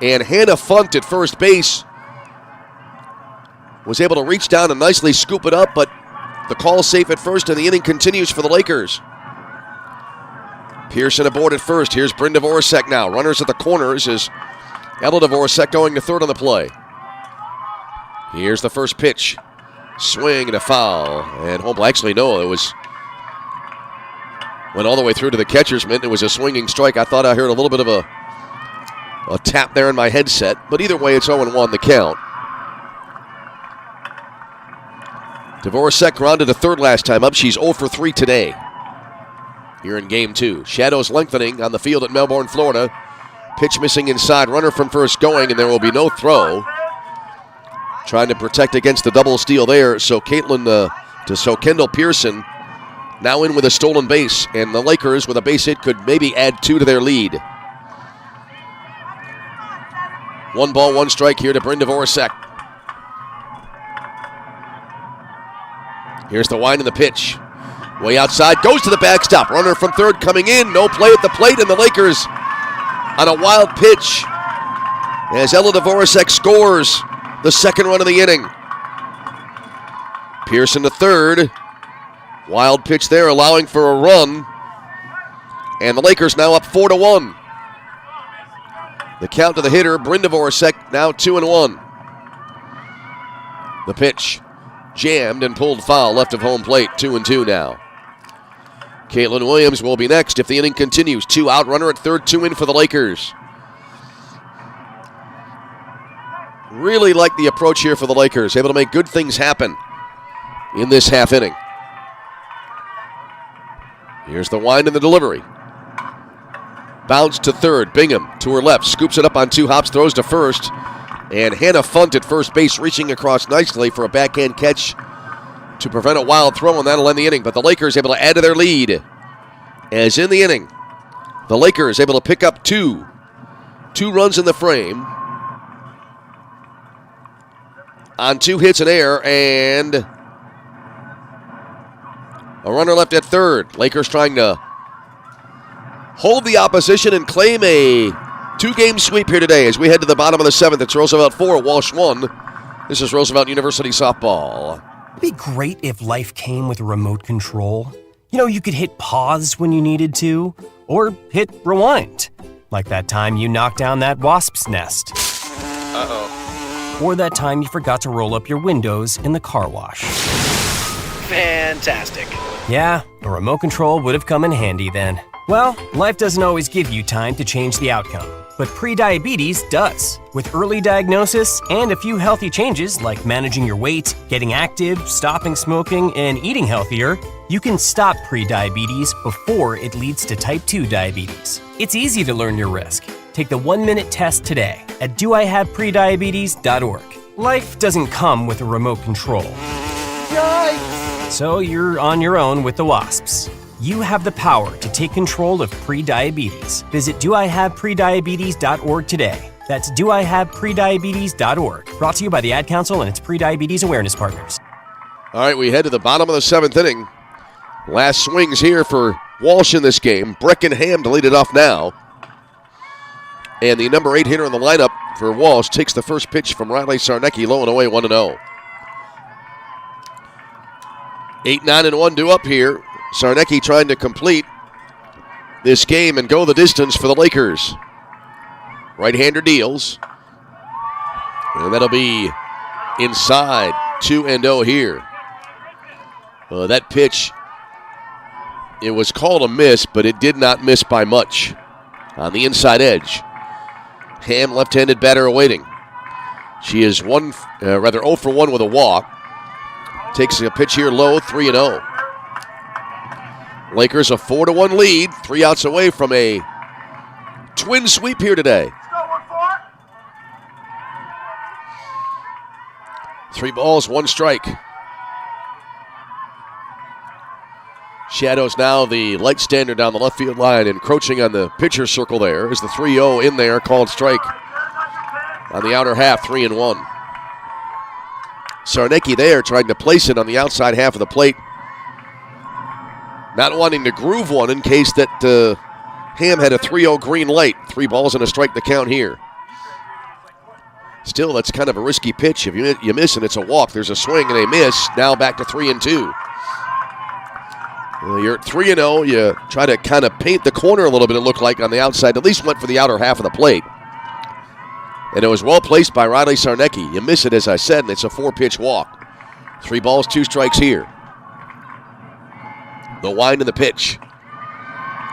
And Hannah Funt at first base was able to reach down and nicely scoop it up, but the call safe at first, and the inning continues for the Lakers. Pearson aboard at first. Here's Bryn Dvorak now. Runners at the corners is Ella Dvorak going to third on the play. Here's the first pitch. Swing and a foul. And home, actually, no, it went all the way through to the catcher's mitt. It was a swinging strike. I thought I heard a little bit of a tap there in my headset, but either way, it's 0-1 the count. Dvorak grounded to third last time up. She's 0 for 3 today here in Game 2. Shadows lengthening on the field at Melbourne, Florida. Pitch missing inside. Runner from first going, and there will be no throw. Trying to protect against the double steal there. So Kendall Pearson now in with a stolen base, and the Lakers with a base hit could maybe add 2 to their lead. 1 ball, 1 strike here to Bryn Dvorak. Here's the wind and the pitch. Way outside, goes to the backstop. Runner from third coming in, no play at the plate, and the Lakers on a wild pitch as Ella Dvorak scores the second run of the inning. Pearson to third. Wild pitch there, allowing for a run. And the Lakers now up 4-1. The count to the hitter, Bryn Dvorak, now 2-1. The pitch jammed and pulled foul left of home plate, 2-2 now. Caitlin Williams will be next if the inning continues. 2 out, runner at third, 2 in for the Lakers. Really like the approach here for the Lakers, able to make good things happen in this half inning. Here's the wind and the delivery. Bounce to third. Bingham to her left. Scoops it up on 2 hops. Throws to first. And Hannah Funt at first base reaching across nicely for a backhand catch to prevent a wild throw, and that'll end the inning. But the Lakers able to add to their lead. As in the inning, the Lakers able to pick up 2. 2 runs in the frame on 2 hits in air, and a runner left at third. Lakers trying to hold the opposition and claim a 2-game sweep here today as we head to the bottom of the 7th. It's Roosevelt 4, Walsh 1. This is Roosevelt University softball. It'd be great if life came with a remote control. You know, you could hit pause when you needed to, or hit rewind. Like that time you knocked down that wasp's nest. Uh-oh. Or that time you forgot to roll up your windows in the car wash. Fantastic. Yeah, a remote control would have come in handy then. Well, life doesn't always give you time to change the outcome, but prediabetes does. With early diagnosis and a few healthy changes like managing your weight, getting active, stopping smoking, and eating healthier, you can stop prediabetes before it leads to type 2 diabetes. It's easy to learn your risk. Take the 1-minute test today at doihaveprediabetes.org. Life doesn't come with a remote control. Yikes! So you're on your own with the wasps. You have the power to take control of prediabetes. Visit doihaveprediabetes.org today. That's doihaveprediabetes.org. Brought to you by the Ad Council and its prediabetes awareness partners. All right, we head to the bottom of the 7th inning. Last swings here for Walsh in this game. Breckenham to lead it off now. And the number 8 hitter in the lineup for Walsh takes the first pitch from Riley Sarnecki, low and away, 1-0. 8-9-1 due up here. Sarnecki trying to complete this game and go the distance for the Lakers. Right-hander deals. And that'll be inside, 2-0 here. That pitch, it was called a miss, but it did not miss by much. On the inside edge. Ham, left-handed batter awaiting. She is 0 for 1 with a walk. Takes a pitch here low, 3-0. Lakers a 4-1 lead, 3 outs away from a twin sweep here today. 3 balls, 1 strike. Shadows now the light standard down the left field line, encroaching on the pitcher's circle there. Is the 3-0 in there, called strike on the outer half, 3-1. Sarnecki there trying to place it on the outside half of the plate. Not wanting to groove one in case that Ham had a 3-0 green light. 3 balls and a strike to count here. Still, that's kind of a risky pitch. If you miss and it's a walk, there's a swing and a miss. Now back to 3-2. You're at 3-0. You try to kind of paint the corner a little bit, it looked like, on the outside. At least went for the outer half of the plate. And it was well placed by Riley Sarnecki. You miss it, as I said, and it's a 4-pitch walk. 3 balls, 2 strikes here. The wind and the pitch.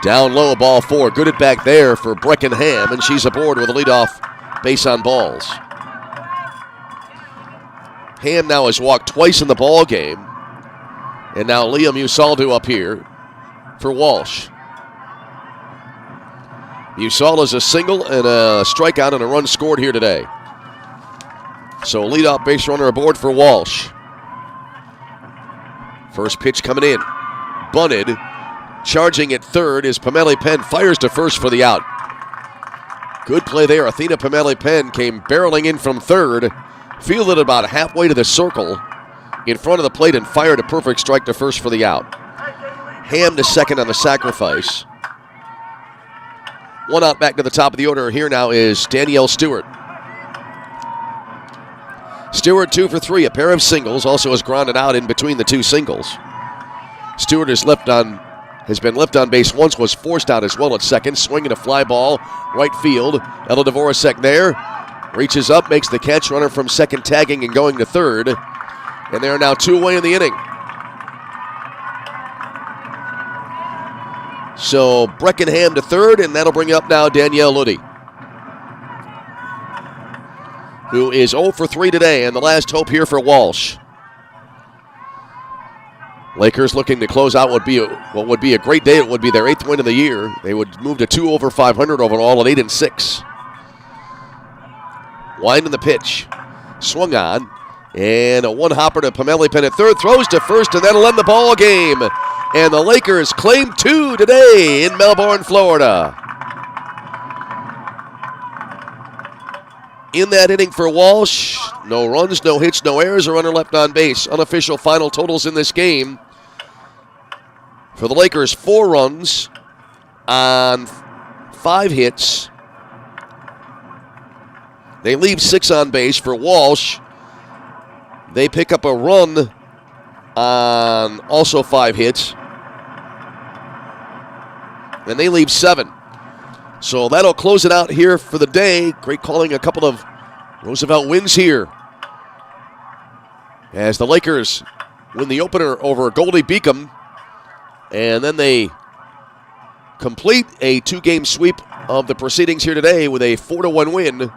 Down low, ball 4. Good at back there for Breckenham, and she's aboard with a leadoff base on balls. Ham now has walked twice in the ball game. And now Liam Usaldo up here for Walsh. Usal is a single and a strikeout and a run scored here today. So leadoff base runner aboard for Walsh. First pitch coming in. bunted. Charging at third is Pamela Penn, fires to first for the out. Good play there. Athena Pamela Penn came barreling in from third, fielded about halfway to the circle in front of the plate and fired a perfect strike to first for the out. Ham to second on the sacrifice. One out back to the top of the order here now is Danielle Stewart. Stewart 2 for 3, a pair of singles, also has grounded out in between the two singles. Stewart has been left on base once, was forced out as well at second, swinging a fly ball, right field. Ella Dvorak there, reaches up, makes the catch, runner from second tagging and going to third. And they are now 2 away in the inning. So Breckenham to third, and that'll bring up now Danielle Luddy, who is 0 for 3 today, and the last hope here for Walsh. Lakers looking to close out what would be a great day. It would be their 8th win of the year. They would move to 2 over 500 overall at 8-6. Winding the pitch. Swung on. And a one-hopper to Pamela Penn at third. Throws to first, and that'll end the ball game. And the Lakers claim 2 today in Melbourne, Florida. In that inning for Walsh, no runs, no hits, no errors, a runner left on base. Unofficial final totals in this game. For the Lakers, 4 runs on 5 hits. They leave 6 on base. For Walsh, they pick up a run on also 5 hits. And they leave 7. So that'll close it out here for the day. Great calling, a couple of Roosevelt wins here, as the Lakers win the opener over Goldie Beacom. And then they complete a 2-game sweep of the proceedings here today with a 4-1 win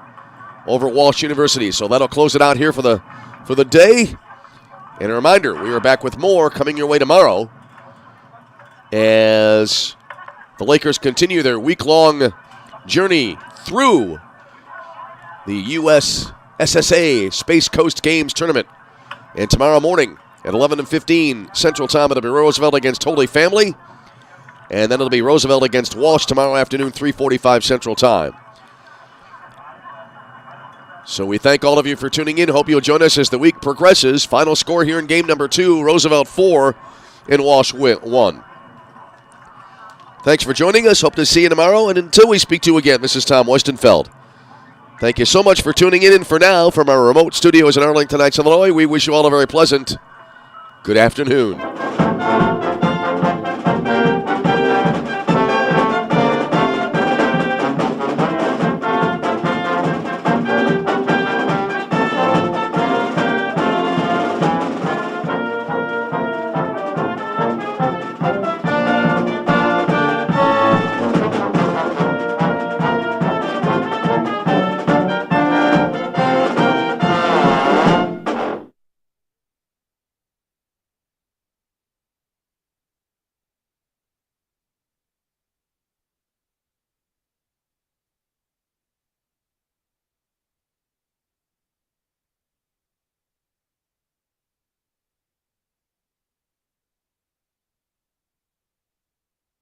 over Walsh University. So that'll close it out here for the day. And a reminder, we are back with more coming your way tomorrow as the Lakers continue their week-long journey through the U.S. SSA Space Coast Games Tournament. And tomorrow morning at 11:15 Central Time, it'll be Roosevelt against Holy Family. And then it'll be Roosevelt against Walsh tomorrow afternoon, 3:45 Central Time. So we thank all of you for tuning in. Hope you'll join us as the week progresses. Final score here in game number 2, Roosevelt 4 and Walsh 1. Thanks for joining us. Hope to see you tomorrow. And until we speak to you again, this is Tom Westenfeld. Thank you so much for tuning in. And for now, from our remote studios in Arlington Heights, Illinois, we wish you all a very pleasant good afternoon.